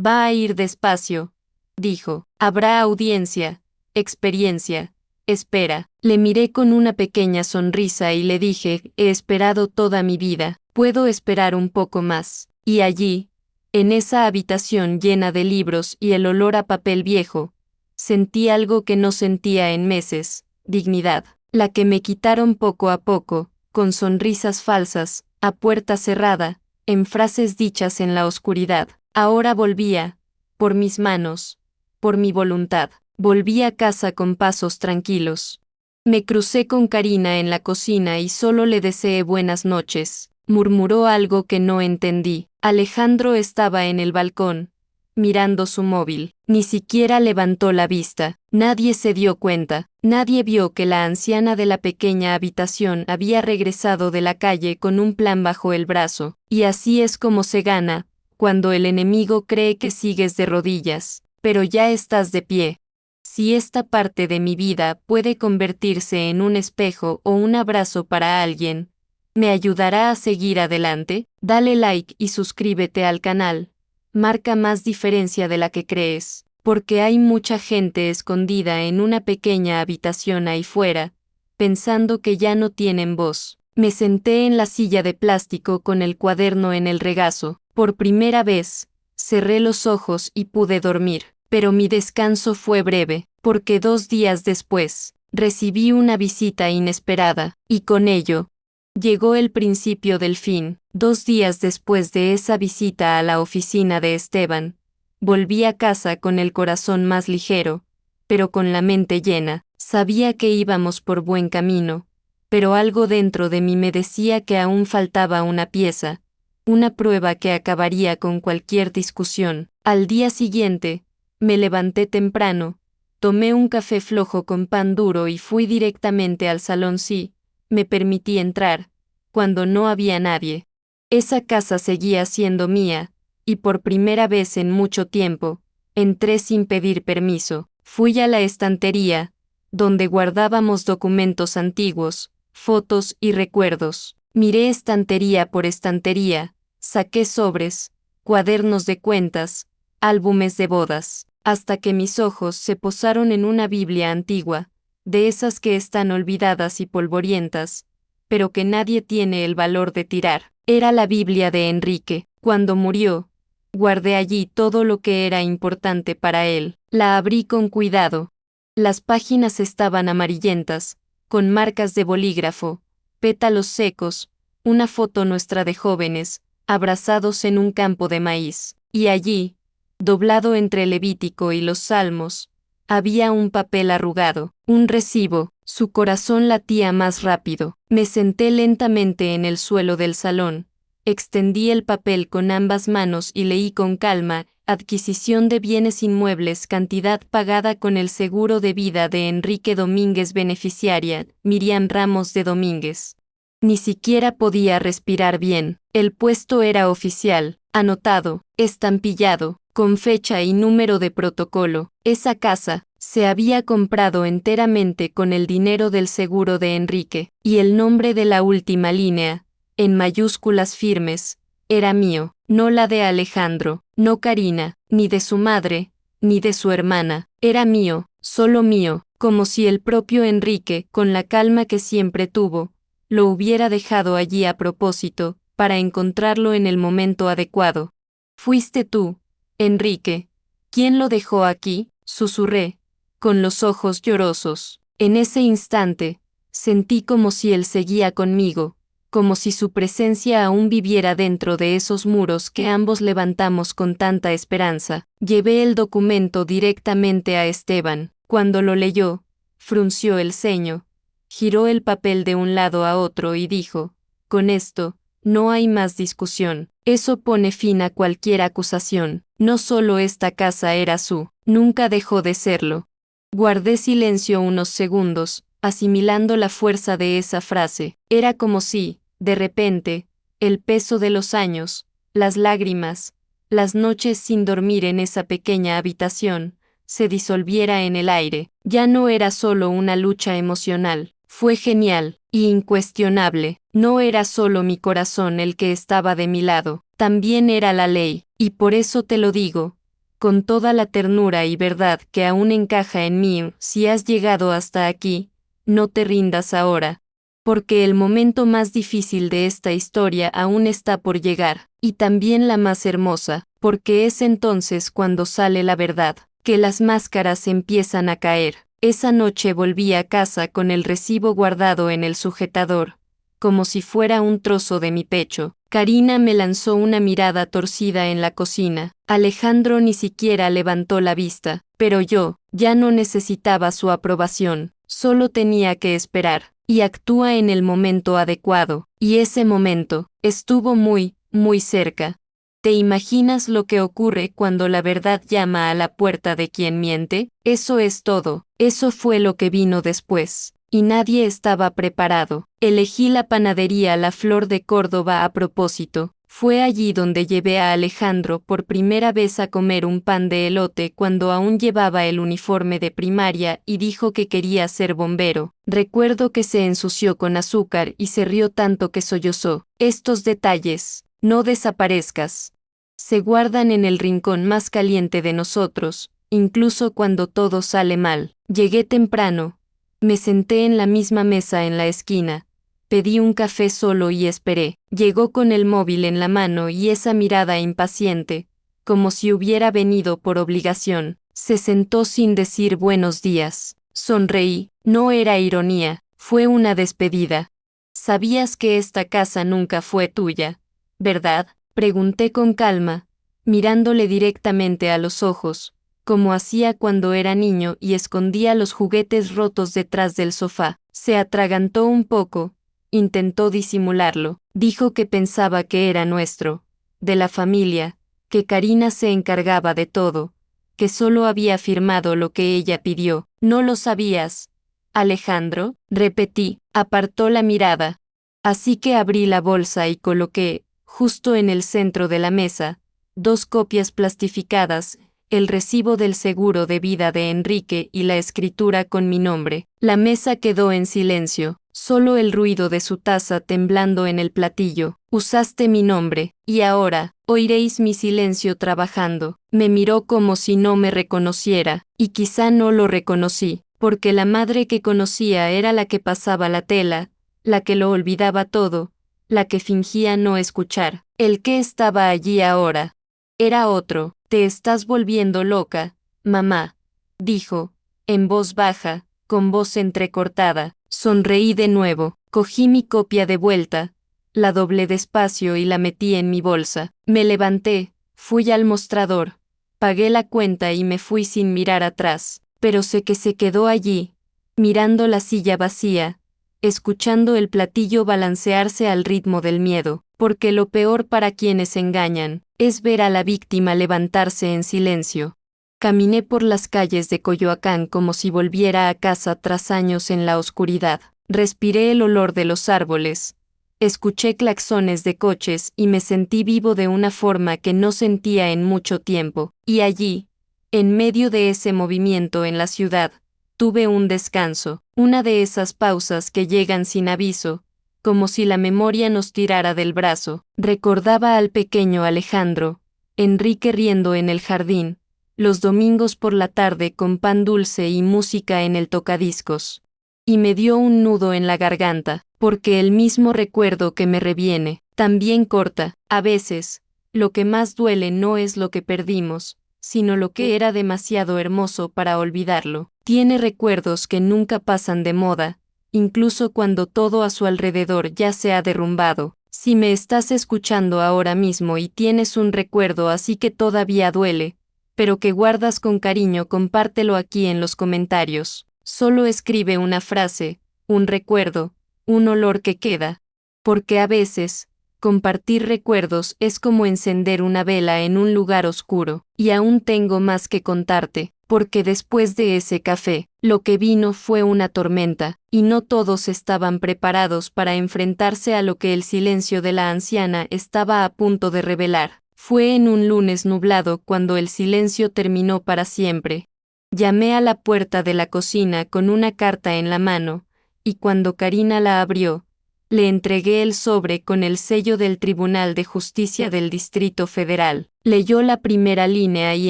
[SPEAKER 1] Va a ir despacio, dijo. Habrá audiencia, experiencia. Espera. Le miré con una pequeña sonrisa y le dije, he esperado toda mi vida, puedo esperar un poco más. Y allí, en esa habitación llena de libros y el olor a papel viejo, sentí algo que no sentía en meses, dignidad, la que me quitaron poco a poco, con sonrisas falsas, a puerta cerrada, en frases dichas en la oscuridad. Ahora volvía, por mis manos, por mi voluntad, volví a casa con pasos tranquilos. Me crucé con Karina en la cocina y solo le deseé buenas noches. Murmuró algo que no entendí. Alejandro estaba en el balcón, mirando su móvil. Ni siquiera levantó la vista. Nadie se dio cuenta. Nadie vio que la anciana de la pequeña habitación había regresado de la calle con un plan bajo el brazo. Y así es como se gana, cuando el enemigo cree que sigues de rodillas, pero ya estás de pie. Si esta parte de mi vida puede convertirse en un espejo o un abrazo para alguien, ¿me ayudará a seguir adelante? Dale like y suscríbete al canal. Marca más diferencia de la que crees, porque hay mucha gente escondida en una pequeña habitación ahí fuera, pensando que ya no tienen voz. Me senté en la silla de plástico con el cuaderno en el regazo. Por primera vez, cerré los ojos y pude dormir. Pero mi descanso fue breve, porque 2 días después, recibí una visita inesperada, y con ello, llegó el principio del fin. 2 días después de esa visita a la oficina de Esteban, volví a casa con el corazón más ligero, pero con la mente llena. Sabía que íbamos por buen camino, pero algo dentro de mí me decía que aún faltaba una pieza, una prueba que acabaría con cualquier discusión. Al día siguiente, me levanté temprano, tomé un café flojo con pan duro y fui directamente al salón. Sí, me permití entrar, cuando no había nadie. Esa casa seguía siendo mía, y por primera vez en mucho tiempo, entré sin pedir permiso. Fui a la estantería, donde guardábamos documentos antiguos, fotos y recuerdos. Miré estantería por estantería, saqué sobres, cuadernos de cuentas, álbumes de bodas, hasta que mis ojos se posaron en una Biblia antigua, de esas que están olvidadas y polvorientas, pero que nadie tiene el valor de tirar. Era la Biblia de Enrique. Cuando murió, guardé allí todo lo que era importante para él. La abrí con cuidado. Las páginas estaban amarillentas, con marcas de bolígrafo, pétalos secos, una foto nuestra de jóvenes, abrazados en un campo de maíz, y allí, doblado entre Levítico y los Salmos, había un papel arrugado, un recibo. Su corazón latía más rápido. Me senté lentamente en el suelo del salón, extendí el papel con ambas manos y leí con calma: adquisición de bienes inmuebles, cantidad pagada con el seguro de vida de Enrique Domínguez, beneficiaria, Miriam Ramos de Domínguez. Ni siquiera podía respirar bien. El puesto era oficial, anotado, estampillado, con fecha y número de protocolo. Esa casa se había comprado enteramente con el dinero del seguro de Enrique, y el nombre de la última línea, en mayúsculas firmes, era mío, no la de Alejandro, no Karina, ni de su madre, ni de su hermana. Era mío, solo mío, como si el propio Enrique, con la calma que siempre tuvo, lo hubiera dejado allí a propósito, para encontrarlo en el momento adecuado. Fuiste tú, Enrique. ¿Quién lo dejó aquí?, susurré, con los ojos llorosos. En ese instante, sentí como si él seguía conmigo, como si su presencia aún viviera dentro de esos muros que ambos levantamos con tanta esperanza. Llevé el documento directamente a Esteban. Cuando lo leyó, frunció el ceño, giró el papel de un lado a otro y dijo: con esto, no hay más discusión. Eso pone fin a cualquier acusación. No solo esta casa era su, nunca dejó de serlo. Guardé silencio unos segundos, asimilando la fuerza de esa frase. Era como si, de repente, el peso de los años, las lágrimas, las noches sin dormir en esa pequeña habitación, se disolviera en el aire. Ya no era solo una lucha emocional, fue genial y incuestionable. No era solo mi corazón el que estaba de mi lado, también era la ley, y por eso te lo digo, con toda la ternura y verdad que aún encaja en mí, si has llegado hasta aquí, no te rindas ahora, porque el momento más difícil de esta historia aún está por llegar, y también la más hermosa, porque es entonces cuando sale la verdad, que las máscaras empiezan a caer. Esa noche volví a casa con el recibo guardado en el sujetador, como si fuera un trozo de mi pecho. Karina me lanzó una mirada torcida en la cocina. Alejandro ni siquiera levantó la vista, pero yo, ya no necesitaba su aprobación, solo tenía que esperar, y actúa en el momento adecuado, y ese momento, estuvo muy, muy cerca. ¿Te imaginas lo que ocurre cuando la verdad llama a la puerta de quien miente? Eso es todo, eso fue lo que vino después. Y nadie estaba preparado. Elegí la panadería La Flor de Córdoba a propósito. Fue allí donde llevé a Alejandro por primera vez a comer un pan de elote cuando aún llevaba el uniforme de primaria y dijo que quería ser bombero. Recuerdo que se ensució con azúcar y se rió tanto que sollozó. Estos detalles, no desaparezcas. Se guardan en el rincón más caliente de nosotros, incluso cuando todo sale mal. Llegué temprano. Me senté en la misma mesa en la esquina, pedí un café solo y esperé. Llegó con el móvil en la mano y esa mirada impaciente, como si hubiera venido por obligación. Se sentó sin decir buenos días. Sonreí, no era ironía, fue una despedida. Sabías que esta casa nunca fue tuya, ¿verdad? Pregunté con calma, mirándole directamente a los ojos, como hacía cuando era niño y escondía los juguetes rotos detrás del sofá. Se atragantó un poco, intentó disimularlo, dijo que pensaba que era nuestro, de la familia, que Karina se encargaba de todo, que solo había firmado lo que ella pidió. ¿No lo sabías, Alejandro? Repetí, apartó la mirada. Así que abrí la bolsa y coloqué, justo en el centro de la mesa, 2 copias plastificadas, el recibo del seguro de vida de Enrique y la escritura con mi nombre. La mesa quedó en silencio, solo el ruido de su taza temblando en el platillo. Usaste mi nombre, y ahora, oiréis mi silencio trabajando. Me miró como si no me reconociera, y quizá no lo reconocí, porque la madre que conocía era la que pasaba la tela, la que lo olvidaba todo, la que fingía no escuchar. El que estaba allí ahora era otro. Te estás volviendo loca, mamá, dijo, en voz baja, con voz entrecortada. Sonreí de nuevo, cogí mi copia de vuelta, la doblé despacio y la metí en mi bolsa. Me levanté, fui al mostrador, pagué la cuenta y me fui sin mirar atrás, pero sé que se quedó allí, mirando la silla vacía, escuchando el platillo balancearse al ritmo del miedo, porque lo peor para quienes engañan es ver a la víctima levantarse en silencio. Caminé por las calles de Coyoacán como si volviera a casa tras años en la oscuridad. Respiré el olor de los árboles, escuché claxones de coches y me sentí vivo de una forma que no sentía en mucho tiempo. Y allí, en medio de ese movimiento en la ciudad, tuve un descanso, una de esas pausas que llegan sin aviso, como si la memoria nos tirara del brazo. Recordaba al pequeño Alejandro, Enrique riendo en el jardín, los domingos por la tarde con pan dulce y música en el tocadiscos. Y me dio un nudo en la garganta, porque el mismo recuerdo que me reviene, también corta. A veces, lo que más duele no es lo que perdimos, sino lo que era demasiado hermoso para olvidarlo. Tiene recuerdos que nunca pasan de moda, incluso cuando todo a su alrededor ya se ha derrumbado. Si me estás escuchando ahora mismo y tienes un recuerdo así que todavía duele, pero que guardas con cariño, compártelo aquí en los comentarios. Solo escribe una frase, un recuerdo, un olor que queda. Porque a veces, compartir recuerdos es como encender una vela en un lugar oscuro. Y aún tengo más que contarte, porque después de ese café, lo que vino fue una tormenta, y no todos estaban preparados para enfrentarse a lo que el silencio de la anciana estaba a punto de revelar. Fue en un lunes nublado cuando el silencio terminó para siempre. Llamé a la puerta de la cocina con una carta en la mano, y cuando Karina la abrió, le entregué el sobre con el sello del Tribunal de Justicia del Distrito Federal. Leyó la primera línea y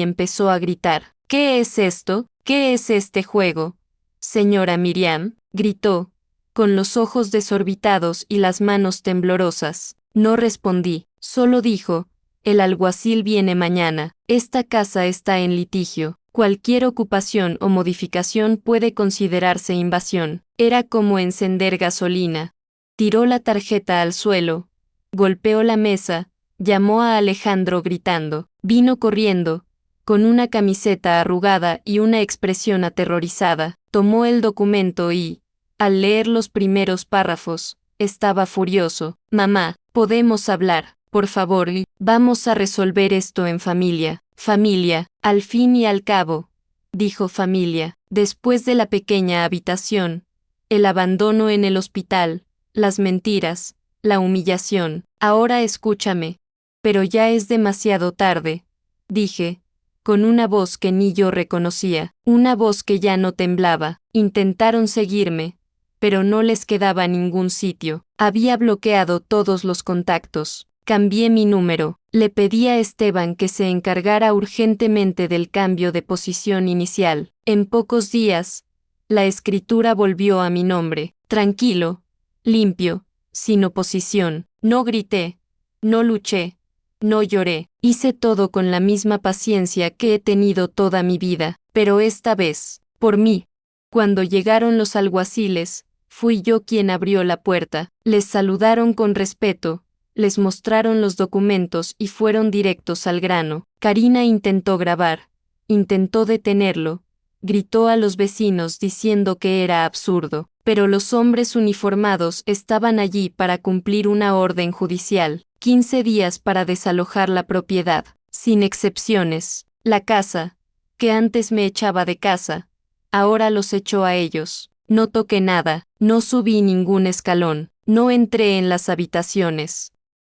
[SPEAKER 1] empezó a gritar. ¿Qué es esto? ¿Qué es este juego? Señora Miriam, gritó, con los ojos desorbitados y las manos temblorosas. No respondí, solo dijo, el alguacil viene mañana. Esta casa está en litigio. Cualquier ocupación o modificación puede considerarse invasión. Era como encender gasolina. Tiró la tarjeta al suelo, golpeó la mesa, llamó a Alejandro gritando. Vino corriendo, con una camiseta arrugada y una expresión aterrorizada. Tomó el documento y, al leer los primeros párrafos, estaba furioso. Mamá, podemos hablar, por favor, y vamos a resolver esto en familia. Familia, al fin y al cabo, dijo familia, después de la pequeña habitación, el abandono en el hospital, las mentiras, la humillación. Ahora escúchame. Pero ya es demasiado tarde, dije, con una voz que ni yo reconocía, una voz que ya no temblaba. Intentaron seguirme, pero no les quedaba ningún sitio. Había bloqueado todos los contactos. Cambié mi número. Le pedí a Esteban que se encargara urgentemente del cambio de posición inicial. En pocos días, la escritura volvió a mi nombre, tranquilo, limpio, sin oposición. No grité, no luché, no lloré. Hice todo con la misma paciencia que he tenido toda mi vida, pero esta vez, por mí. Cuando llegaron los alguaciles, fui yo quien abrió la puerta. Les saludaron con respeto, les mostraron los documentos y fueron directos al grano. Karina intentó grabar, intentó detenerlo, gritó a los vecinos diciendo que era absurdo, pero los hombres uniformados estaban allí para cumplir una orden judicial. 15 días para desalojar la propiedad, sin excepciones. La casa, que antes me echaba de casa, ahora los echó a ellos. No toqué nada, no subí ningún escalón, no entré en las habitaciones.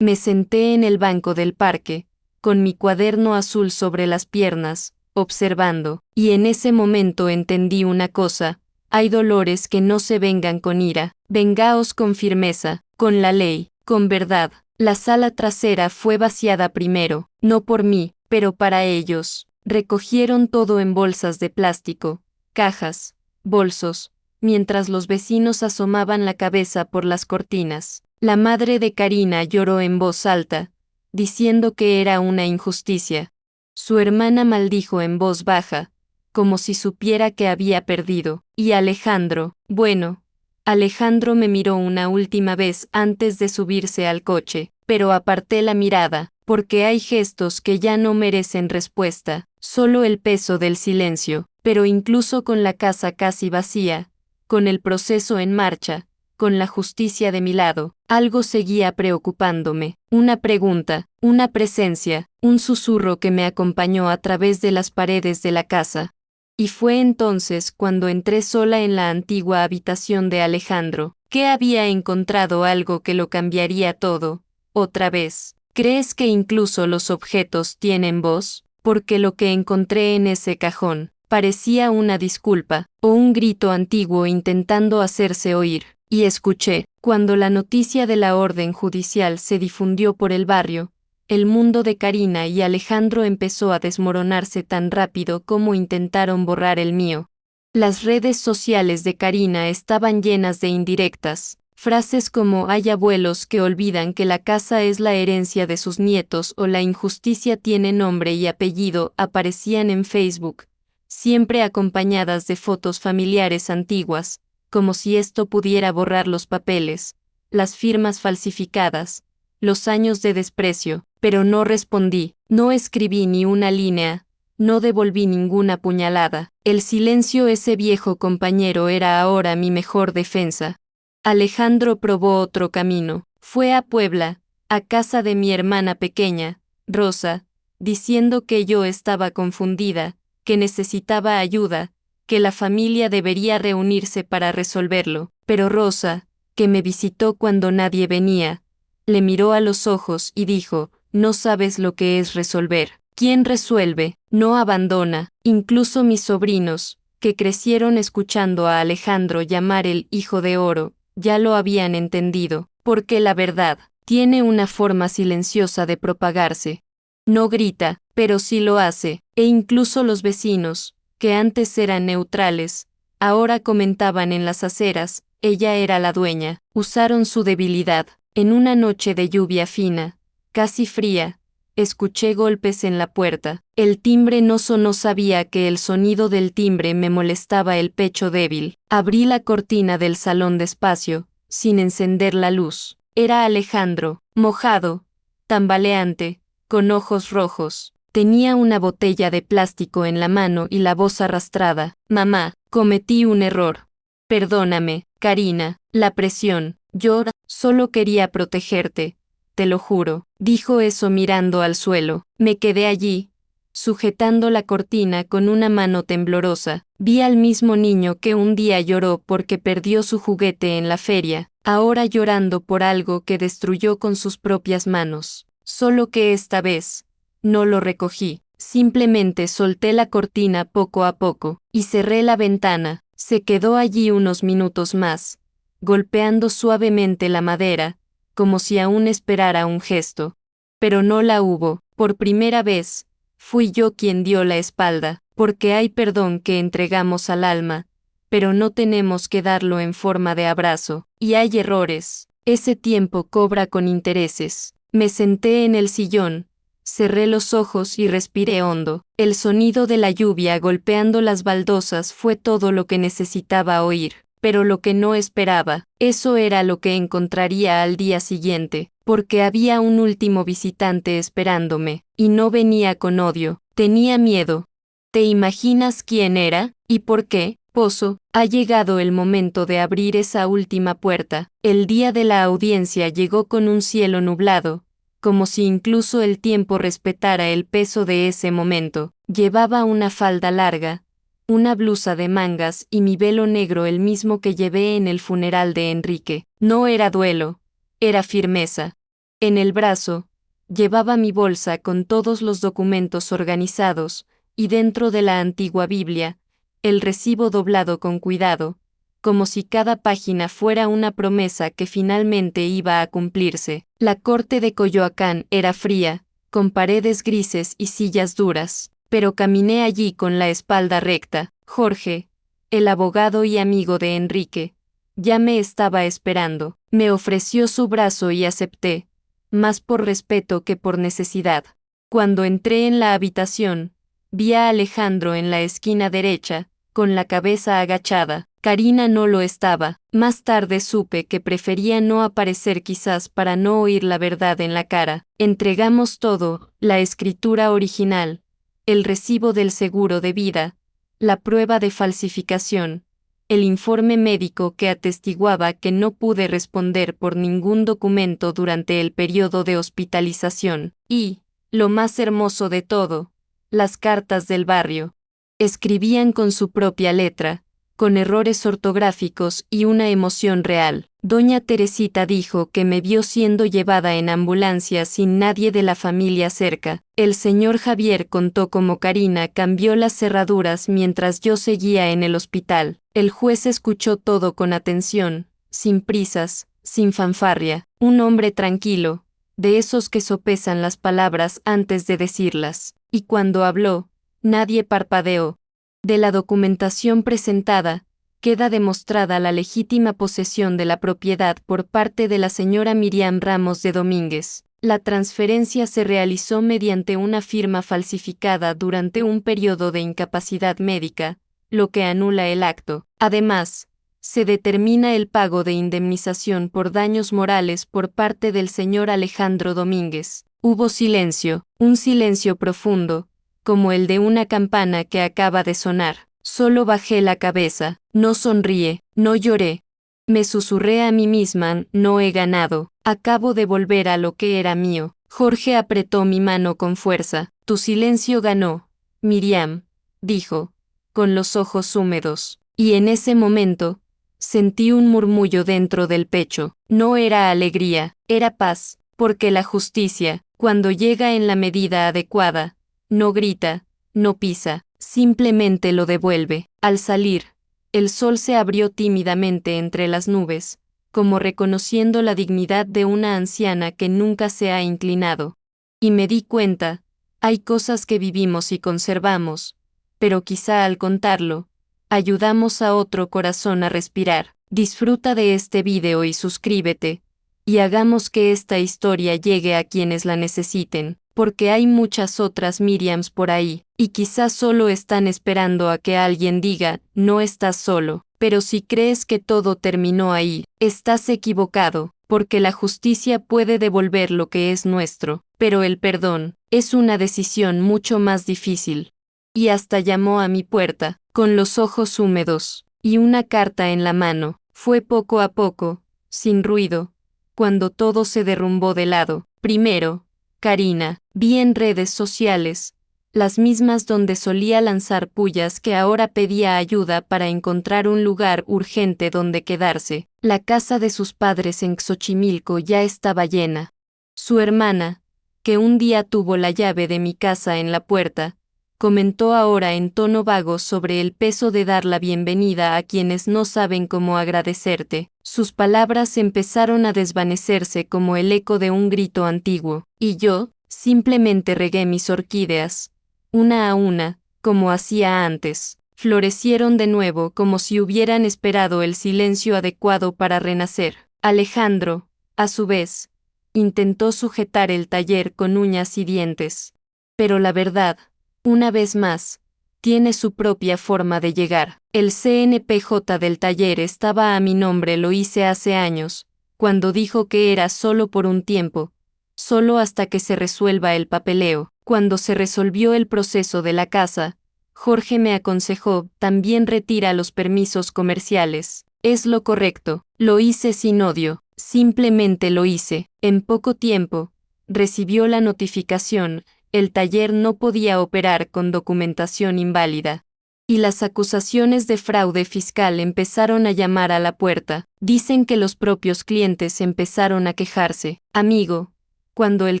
[SPEAKER 1] Me senté en el banco del parque, con mi cuaderno azul sobre las piernas, observando, y en ese momento entendí una cosa: hay dolores que no se vengan con ira, vengaos con firmeza, con la ley, con verdad. La sala trasera fue vaciada primero, no por mí, pero para ellos. Recogieron todo en bolsas de plástico, cajas, bolsos, mientras los vecinos asomaban la cabeza por las cortinas. La madre de Karina lloró en voz alta, diciendo que era una injusticia. Su hermana maldijo en voz baja, como si supiera que había perdido. Y Alejandro, bueno, Alejandro me miró una última vez antes de subirse al coche, pero aparté la mirada, porque hay gestos que ya no merecen respuesta, solo el peso del silencio. Pero incluso con la casa casi vacía, con el proceso en marcha, con la justicia de mi lado, algo seguía preocupándome, una pregunta, una presencia, un susurro que me acompañó a través de las paredes de la casa. Y fue entonces cuando entré sola en la antigua habitación de Alejandro, que había encontrado algo que lo cambiaría todo. Otra vez, ¿crees que incluso los objetos tienen voz? Porque lo que encontré en ese cajón parecía una disculpa, o un grito antiguo intentando hacerse oír. Y escuché, cuando la noticia de la orden judicial se difundió por el barrio, el mundo de Karina y Alejandro empezó a desmoronarse tan rápido como intentaron borrar el mío. Las redes sociales de Karina estaban llenas de indirectas, frases como hay abuelos que olvidan que la casa es la herencia de sus nietos o la injusticia tiene nombre y apellido aparecían en Facebook, siempre acompañadas de fotos familiares antiguas, como si esto pudiera borrar los papeles, las firmas falsificadas, los años de desprecio. Pero no respondí, no escribí ni una línea, no devolví ninguna puñalada. El silencio, ese viejo compañero, era ahora mi mejor defensa. Alejandro probó otro camino. Fue a Puebla, a casa de mi hermana pequeña, Rosa, diciendo que yo estaba confundida, que necesitaba ayuda, que la familia debería reunirse para resolverlo. Pero Rosa, que me visitó cuando nadie venía, le miró a los ojos y dijo: no sabes lo que es resolver. ¿Quién resuelve, no abandona? Incluso mis sobrinos, que crecieron escuchando a Alejandro llamar el Hijo de Oro, ya lo habían entendido, porque la verdad tiene una forma silenciosa de propagarse. No grita, pero sí lo hace, e incluso los vecinos, que antes eran neutrales, ahora comentaban en las aceras, ella era la dueña. Usaron su debilidad. En una noche de lluvia fina, casi fría, escuché golpes en la puerta. El timbre no sonó, sabía que el sonido del timbre me molestaba el pecho débil. Abrí la cortina del salón despacio, sin encender la luz. Era Alejandro, mojado, tambaleante, con ojos rojos. Tenía una botella de plástico en la mano y la voz arrastrada. Mamá, cometí un error. Perdóname, Karina, la presión. Yo solo quería protegerte, te lo juro. Dijo eso mirando al suelo. Me quedé allí, sujetando la cortina con una mano temblorosa. Vi al mismo niño que un día lloró porque perdió su juguete en la feria, ahora llorando por algo que destruyó con sus propias manos. Solo que esta vez, no lo recogí. Simplemente solté la cortina poco a poco, y cerré la ventana. Se quedó allí unos minutos más, golpeando suavemente la madera, como si aún esperara un gesto. Pero no la hubo. Por primera vez, fui yo quien dio la espalda, porque hay perdón que entregamos al alma, pero no tenemos que darlo en forma de abrazo, y hay errores. Ese tiempo cobra con intereses. Me senté en el sillón, cerré los ojos y respiré hondo. El sonido de la lluvia golpeando las baldosas fue todo lo que necesitaba oír, pero lo que no esperaba, eso era lo que encontraría al día siguiente, porque había un último visitante esperándome, y no venía con odio, tenía miedo. ¿Te imaginas quién era? ¿Y por qué? Pozo, ha llegado el momento de abrir esa última puerta. El día de la audiencia llegó con un cielo nublado, como si incluso el tiempo respetara el peso de ese momento. Llevaba una falda larga, una blusa de mangas y mi velo negro, el mismo que llevé en el funeral de Enrique. No era duelo, era firmeza. En el brazo, llevaba mi bolsa con todos los documentos organizados, y dentro de la antigua Biblia, el recibo doblado con cuidado, como si cada página fuera una promesa que finalmente iba a cumplirse. La corte de Coyoacán era fría, con paredes grises y sillas duras, pero caminé allí con la espalda recta. Jorge, el abogado y amigo de Enrique, ya me estaba esperando. Me ofreció su brazo y acepté, más por respeto que por necesidad. Cuando entré en la habitación, vi a Alejandro en la esquina derecha, con la cabeza agachada. Karina no lo estaba. Más tarde supe que prefería no aparecer, quizás para no oír la verdad en la cara. Entregamos todo, la escritura original, el recibo del seguro de vida, la prueba de falsificación, el informe médico que atestiguaba que no pude responder por ningún documento durante el periodo de hospitalización, y, lo más hermoso de todo, las cartas del barrio. Escribían con su propia letra, con errores ortográficos y una emoción real. Doña Teresita dijo que me vio siendo llevada en ambulancia sin nadie de la familia cerca. El señor Javier contó cómo Karina cambió las cerraduras mientras yo seguía en el hospital. El juez escuchó todo con atención, sin prisas, sin fanfarria. Un hombre tranquilo, de esos que sopesan las palabras antes de decirlas. Y cuando habló, nadie parpadeó. De la documentación presentada, queda demostrada la legítima posesión de la propiedad por parte de la señora Miriam Ramos de Domínguez. La transferencia se realizó mediante una firma falsificada durante un periodo de incapacidad médica, lo que anula el acto. Además, se determina el pago de indemnización por daños morales por parte del señor Alejandro Domínguez. Hubo silencio, un silencio profundo, como el de una campana que acaba de sonar. Solo bajé la cabeza. No sonríe, no lloré. Me susurré a mí misma, no he ganado, acabo de volver a lo que era mío. Jorge apretó mi mano con fuerza. Tu silencio ganó, Miriam, dijo, con los ojos húmedos. Y en ese momento, sentí un murmullo dentro del pecho. No era alegría, era paz, porque la justicia, cuando llega en la medida adecuada, no grita, no pisa, simplemente lo devuelve. Al salir, el sol se abrió tímidamente entre las nubes, como reconociendo la dignidad de una anciana que nunca se ha inclinado. Y me di cuenta, hay cosas que vivimos y conservamos, pero quizá al contarlo, ayudamos a otro corazón a respirar. Disfruta de este video y suscríbete, y hagamos que esta historia llegue a quienes la necesiten, porque hay muchas otras Miriams por ahí, y quizás solo están esperando a que alguien diga, no estás solo. Pero si crees que todo terminó ahí, estás equivocado, porque la justicia puede devolver lo que es nuestro, pero el perdón es una decisión mucho más difícil. Y hasta llamó a mi puerta, con los ojos húmedos, y una carta en la mano. Fue poco a poco, sin ruido, cuando todo se derrumbó de lado. Primero, Karina, vi en redes sociales, las mismas donde solía lanzar pullas, que ahora pedía ayuda para encontrar un lugar urgente donde quedarse. La casa de sus padres en Xochimilco ya estaba llena. Su hermana, que un día tuvo la llave de mi casa en la puerta, comentó ahora en tono vago sobre el peso de dar la bienvenida a quienes no saben cómo agradecerte. Sus palabras empezaron a desvanecerse como el eco de un grito antiguo, y yo, simplemente regué mis orquídeas, una a una, como hacía antes. Florecieron de nuevo como si hubieran esperado el silencio adecuado para renacer. Alejandro, a su vez, intentó sujetar el taller con uñas y dientes. Pero la verdad, una vez más, tiene su propia forma de llegar. El CNPJ del taller estaba a mi nombre, lo hice hace años, cuando dijo que era solo por un tiempo, solo hasta que se resuelva el papeleo. Cuando se resolvió el proceso de la casa, Jorge me aconsejó, también retira los permisos comerciales. Es lo correcto. Lo hice sin odio, simplemente lo hice. En poco tiempo, recibió la notificación. El taller no podía operar con documentación inválida. Y las acusaciones de fraude fiscal empezaron a llamar a la puerta. Dicen que los propios clientes empezaron a quejarse. Amigo, cuando el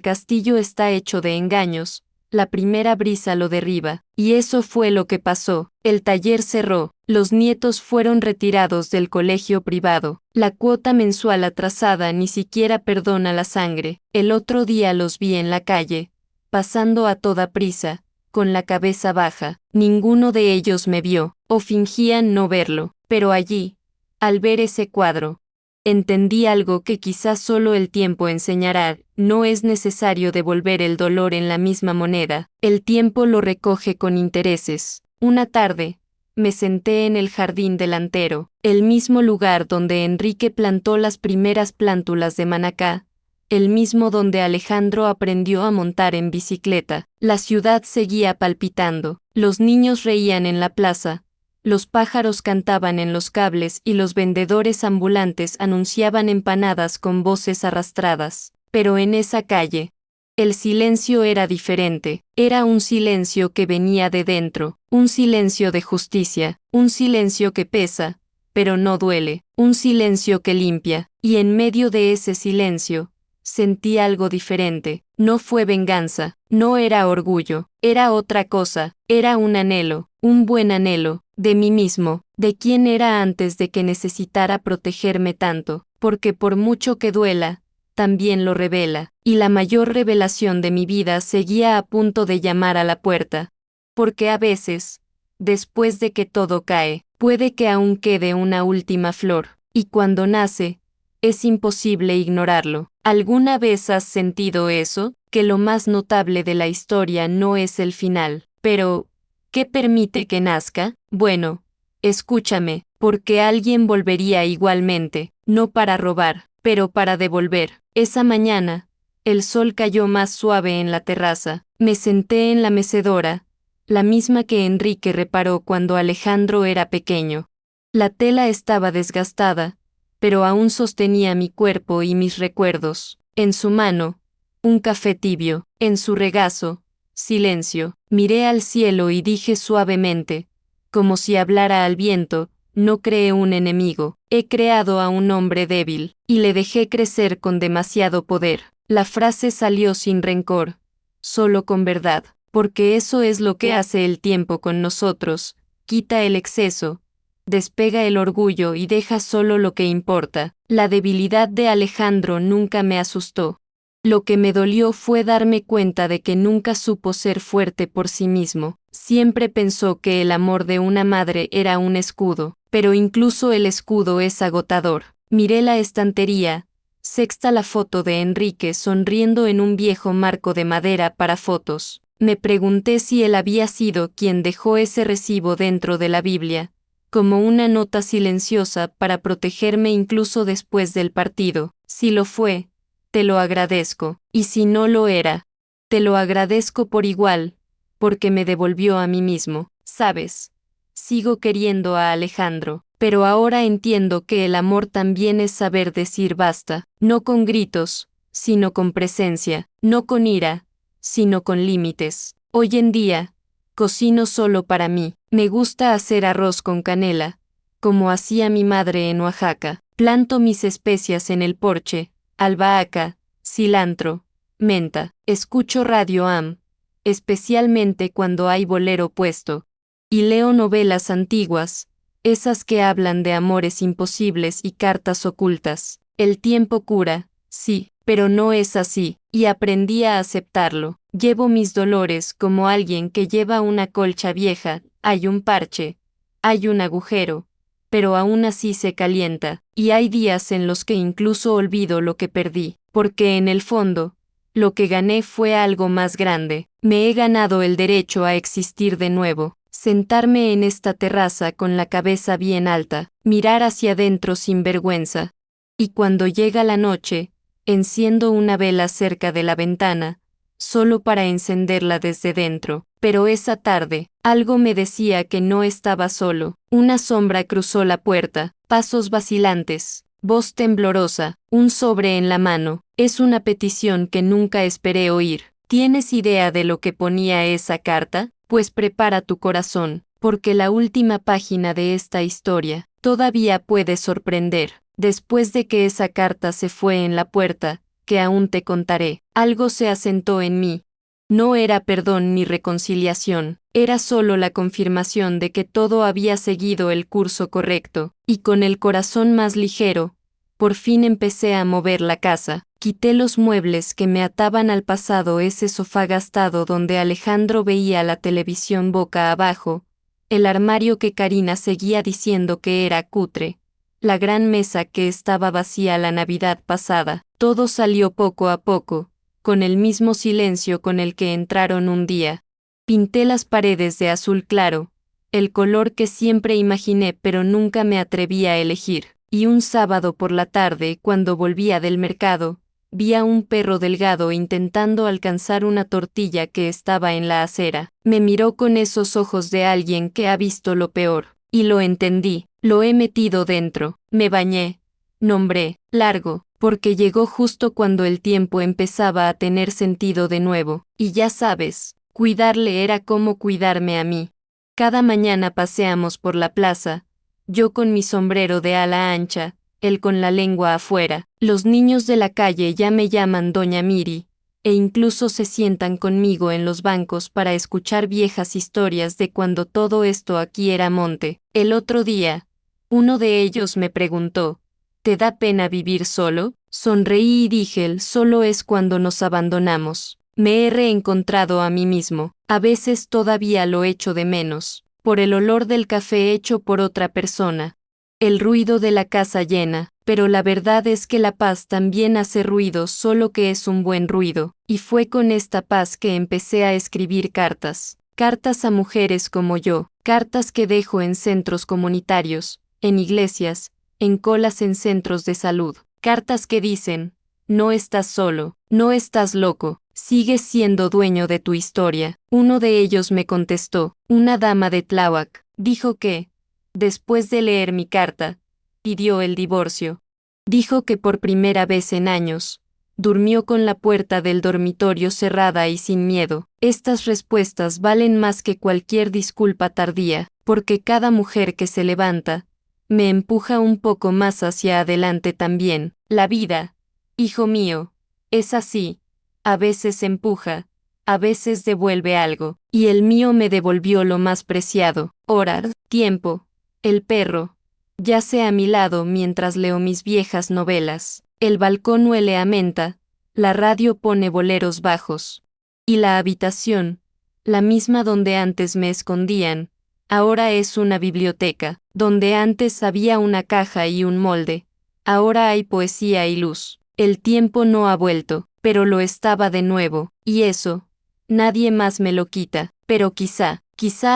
[SPEAKER 1] castillo está hecho de engaños, la primera brisa lo derriba. Y eso fue lo que pasó. El taller cerró. Los nietos fueron retirados del colegio privado. La cuota mensual atrasada ni siquiera perdona la sangre. El otro día los vi en la calle, pasando a toda prisa, con la cabeza baja. Ninguno de ellos me vio, o fingían no verlo, pero allí, al ver ese cuadro, entendí algo que quizás solo el tiempo enseñará. No es necesario devolver el dolor en la misma moneda, el tiempo lo recoge con intereses. Una tarde, me senté en el jardín delantero, el mismo lugar donde Enrique plantó las primeras plántulas de Manacá, el mismo donde Alejandro aprendió a montar en bicicleta. La ciudad seguía palpitando, los niños reían en la plaza, los pájaros cantaban en los cables y los vendedores ambulantes anunciaban empanadas con voces arrastradas. Pero en esa calle, el silencio era diferente. Era un silencio que venía de dentro, un silencio de justicia, un silencio que pesa, pero no duele, un silencio que limpia. Y en medio de ese silencio, sentí algo diferente. No fue venganza, no era orgullo, era otra cosa. Era un anhelo, un buen anhelo, de mí mismo, de quién era antes de que necesitara protegerme tanto, porque por mucho que duela, también lo revela, y la mayor revelación de mi vida seguía a punto de llamar a la puerta. Porque a veces, después de que todo cae, puede que aún quede una última flor, y cuando nace, es imposible ignorarlo. ¿Alguna vez has sentido eso? Que lo más notable de la historia no es el final. Pero, ¿qué permite que nazca? Bueno, escúchame, porque alguien volvería igualmente, no para robar, pero para devolver. Esa mañana, el sol cayó más suave en la terraza. Me senté en la mecedora, la misma que Enrique reparó cuando Alejandro era pequeño. La tela estaba desgastada, pero aún sostenía mi cuerpo y mis recuerdos. En su mano, un café tibio. En su regazo, silencio. Miré al cielo y dije suavemente, como si hablara al viento, no creé un enemigo, he creado a un hombre débil, y le dejé crecer con demasiado poder. La frase salió sin rencor, solo con verdad. porque eso es lo que hace el tiempo con nosotros, quita el exceso, despega el orgullo y deja solo lo que importa. La debilidad de Alejandro nunca me asustó. Lo que me dolió fue darme cuenta de que nunca supo ser fuerte por sí mismo. Siempre pensó que el amor de una madre era un escudo, pero incluso el escudo es agotador. Miré la estantería, sexta la foto de Enrique sonriendo en un viejo marco de madera para fotos. Me pregunté si él había sido quien dejó ese recibo dentro de la Biblia, como una nota silenciosa para protegerme incluso después del partido. Si lo fue, te lo agradezco, y si no lo era, te lo agradezco por igual, porque me devolvió a mí mismo. ¿Sabes? Sigo queriendo a Alejandro, pero ahora entiendo que el amor también es saber decir basta, no con gritos, sino con presencia, no con ira, sino con límites. Hoy en día, cocino solo para mí. Me gusta hacer arroz con canela, como hacía mi madre en Oaxaca. Planto mis especias en el porche, albahaca, cilantro, menta. Escucho Radio AM, especialmente cuando hay bolero puesto, y leo novelas antiguas, esas que hablan de amores imposibles y cartas ocultas. El tiempo cura, sí, pero no es así, y aprendí a aceptarlo. Llevo mis dolores como alguien que lleva una colcha vieja, hay un parche, hay un agujero, pero aún así se calienta, y hay días en los que incluso olvido lo que perdí, porque en el fondo, lo que gané fue algo más grande. Me he ganado el derecho a existir de nuevo, sentarme en esta terraza con la cabeza bien alta, mirar hacia adentro sin vergüenza. Y cuando llega la noche, enciendo una vela cerca de la ventana, solo para encenderla desde dentro. Pero esa tarde, algo me decía que no estaba solo. Una sombra cruzó la puerta, pasos vacilantes, voz temblorosa, un sobre en la mano. Es una petición que nunca esperé oír. ¿Tienes idea de lo que ponía esa carta? Pues prepara tu corazón, porque la última página de esta historia todavía puede sorprender. Después de que esa carta se fue en la puerta, que aún te contaré, algo se asentó en mí. No era perdón ni reconciliación, era solo la confirmación de que todo había seguido el curso correcto, y con el corazón más ligero, por fin empecé a mover la casa. Quité los muebles que me ataban al pasado, ese sofá gastado donde Alejandro veía la televisión boca abajo, el armario que Karina seguía diciendo que era cutre, la gran mesa que estaba vacía la Navidad pasada. Todo salió poco a poco, con el mismo silencio con el que entraron un día. Pinté las paredes de azul claro, el color que siempre imaginé pero nunca me atreví a elegir. Y un sábado por la tarde, cuando volvía del mercado, vi a un perro delgado intentando alcanzar una tortilla que estaba en la acera. Me miró con esos ojos de alguien que ha visto lo peor, y lo entendí. Lo he metido dentro. Me bañé. Nombré, largo, porque llegó justo cuando el tiempo empezaba a tener sentido de nuevo. Y ya sabes, cuidarle era como cuidarme a mí. Cada mañana paseamos por la plaza, yo con mi sombrero de ala ancha, él con la lengua afuera. Los niños de la calle ya me llaman Doña Miri, e incluso se sientan conmigo en los bancos para escuchar viejas historias de cuando todo esto aquí era monte. El otro día, uno de ellos me preguntó, ¿te da pena vivir solo? Sonreí y dije, el solo es cuando nos abandonamos. Me he reencontrado a mí mismo, a veces todavía lo echo de menos, por el olor del café hecho por otra persona, el ruido de la casa llena, pero la verdad es que la paz también hace ruido, solo que es un buen ruido, y fue con esta paz que empecé a escribir cartas. Cartas a mujeres como yo, cartas que dejo en centros comunitarios, en iglesias, en colas en centros de salud, cartas que dicen, no estás solo, no estás loco, sigues siendo dueño de tu historia. Uno de ellos me contestó, una dama de Tláhuac, dijo que, después de leer mi carta, pidió el divorcio. Dijo que por primera vez en años, durmió con la puerta del dormitorio cerrada y sin miedo. Estas respuestas valen más que cualquier disculpa tardía, porque cada mujer que se levanta, me empuja un poco más hacia adelante también. La vida, hijo mío, es así, a veces empuja, a veces devuelve algo, y el mío me devolvió lo más preciado, horas, tiempo. El perro yace a mi lado mientras leo mis viejas novelas. El balcón huele a menta, la radio pone boleros bajos. Y la habitación, la misma donde antes me escondían, ahora es una biblioteca, donde antes había una caja y un molde, ahora hay poesía y luz. El tiempo no ha vuelto, pero lo estaba de nuevo, y eso, nadie más me lo quita, pero quizá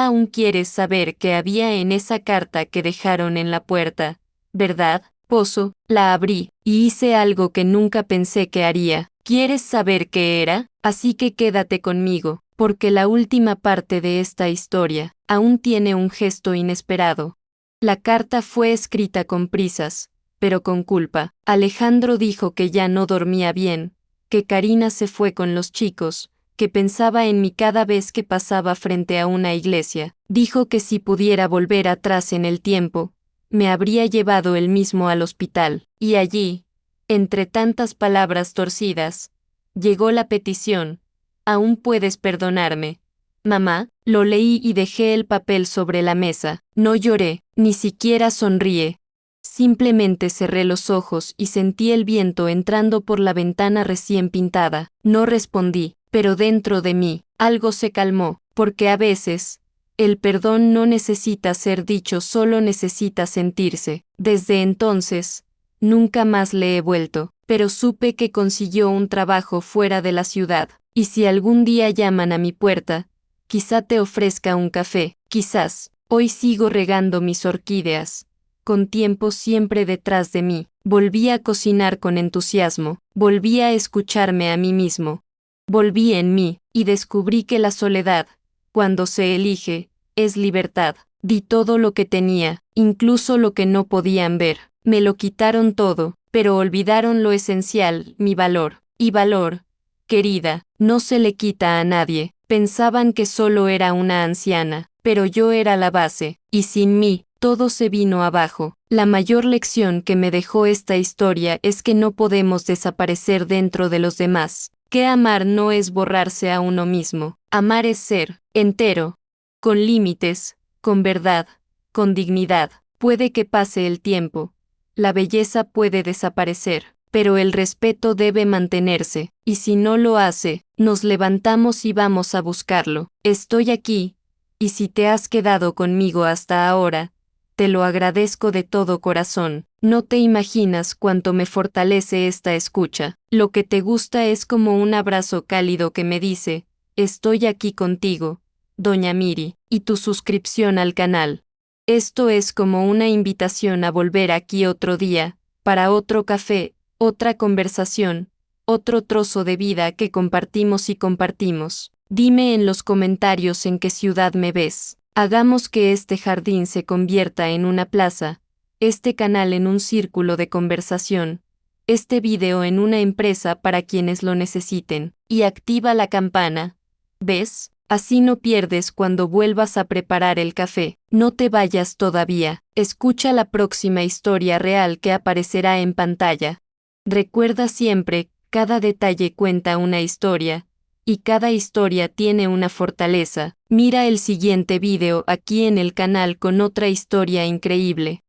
[SPEAKER 1] aún quieres saber qué había en esa carta que dejaron en la puerta, ¿verdad, Pozo? La abrí, y hice algo que nunca pensé que haría. ¿Quieres saber qué era? Así que quédate conmigo, porque la última parte de esta historia aún tiene un gesto inesperado. La carta fue escrita con prisas, pero con culpa. Alejandro dijo que ya no dormía bien, que Karina se fue con los chicos, que pensaba en mí cada vez que pasaba frente a una iglesia. Dijo que si pudiera volver atrás en el tiempo, me habría llevado él mismo al hospital, y allí, entre tantas palabras torcidas, llegó la petición: ¿aún puedes perdonarme? Mamá, lo leí y dejé el papel sobre la mesa. No lloré, ni siquiera sonríe. Simplemente cerré los ojos y sentí el viento entrando por la ventana recién pintada. No respondí, pero dentro de mí, algo se calmó, porque a veces, el perdón no necesita ser dicho, solo necesita sentirse. Desde entonces, nunca más le he vuelto, pero supe que consiguió un trabajo fuera de la ciudad, y si algún día llaman a mi puerta, quizá te ofrezca un café, quizás. Hoy sigo regando mis orquídeas, con tiempo siempre detrás de mí. Volví a cocinar con entusiasmo, volví a escucharme a mí mismo. Volví en mí, y descubrí que la soledad, cuando se elige, es libertad. Di todo lo que tenía, incluso lo que no podían ver. Me lo quitaron todo, pero olvidaron lo esencial, mi valor. Y valor, querida, no se le quita a nadie. Pensaban que solo era una anciana, pero yo era la base, y sin mí, todo se vino abajo. La mayor lección que me dejó esta historia es que no podemos desaparecer dentro de los demás, que amar no es borrarse a uno mismo, amar es ser entero, con límites, con verdad, con dignidad. Puede que pase el tiempo, la belleza puede desaparecer, pero el respeto debe mantenerse, y si no lo hace, nos levantamos y vamos a buscarlo. Estoy aquí, y si te has quedado conmigo hasta ahora, te lo agradezco de todo corazón. No te imaginas cuánto me fortalece esta escucha. Lo que te gusta es como un abrazo cálido que me dice: estoy aquí contigo, Doña Miri, y tu suscripción al canal. Esto es como una invitación a volver aquí otro día, para otro café, otra conversación, otro trozo de vida que compartimos y compartimos. Dime en los comentarios en qué ciudad me ves. Hagamos que este jardín se convierta en una plaza, este canal en un círculo de conversación, este video en una empresa para quienes lo necesiten. Y activa la campana. ¿Ves? Así no pierdes cuando vuelvas a preparar el café. No te vayas todavía. Escucha la próxima historia real que aparecerá en pantalla. Recuerda siempre, cada detalle cuenta una historia, y cada historia tiene una fortaleza. Mira el siguiente video aquí en el canal con otra historia increíble.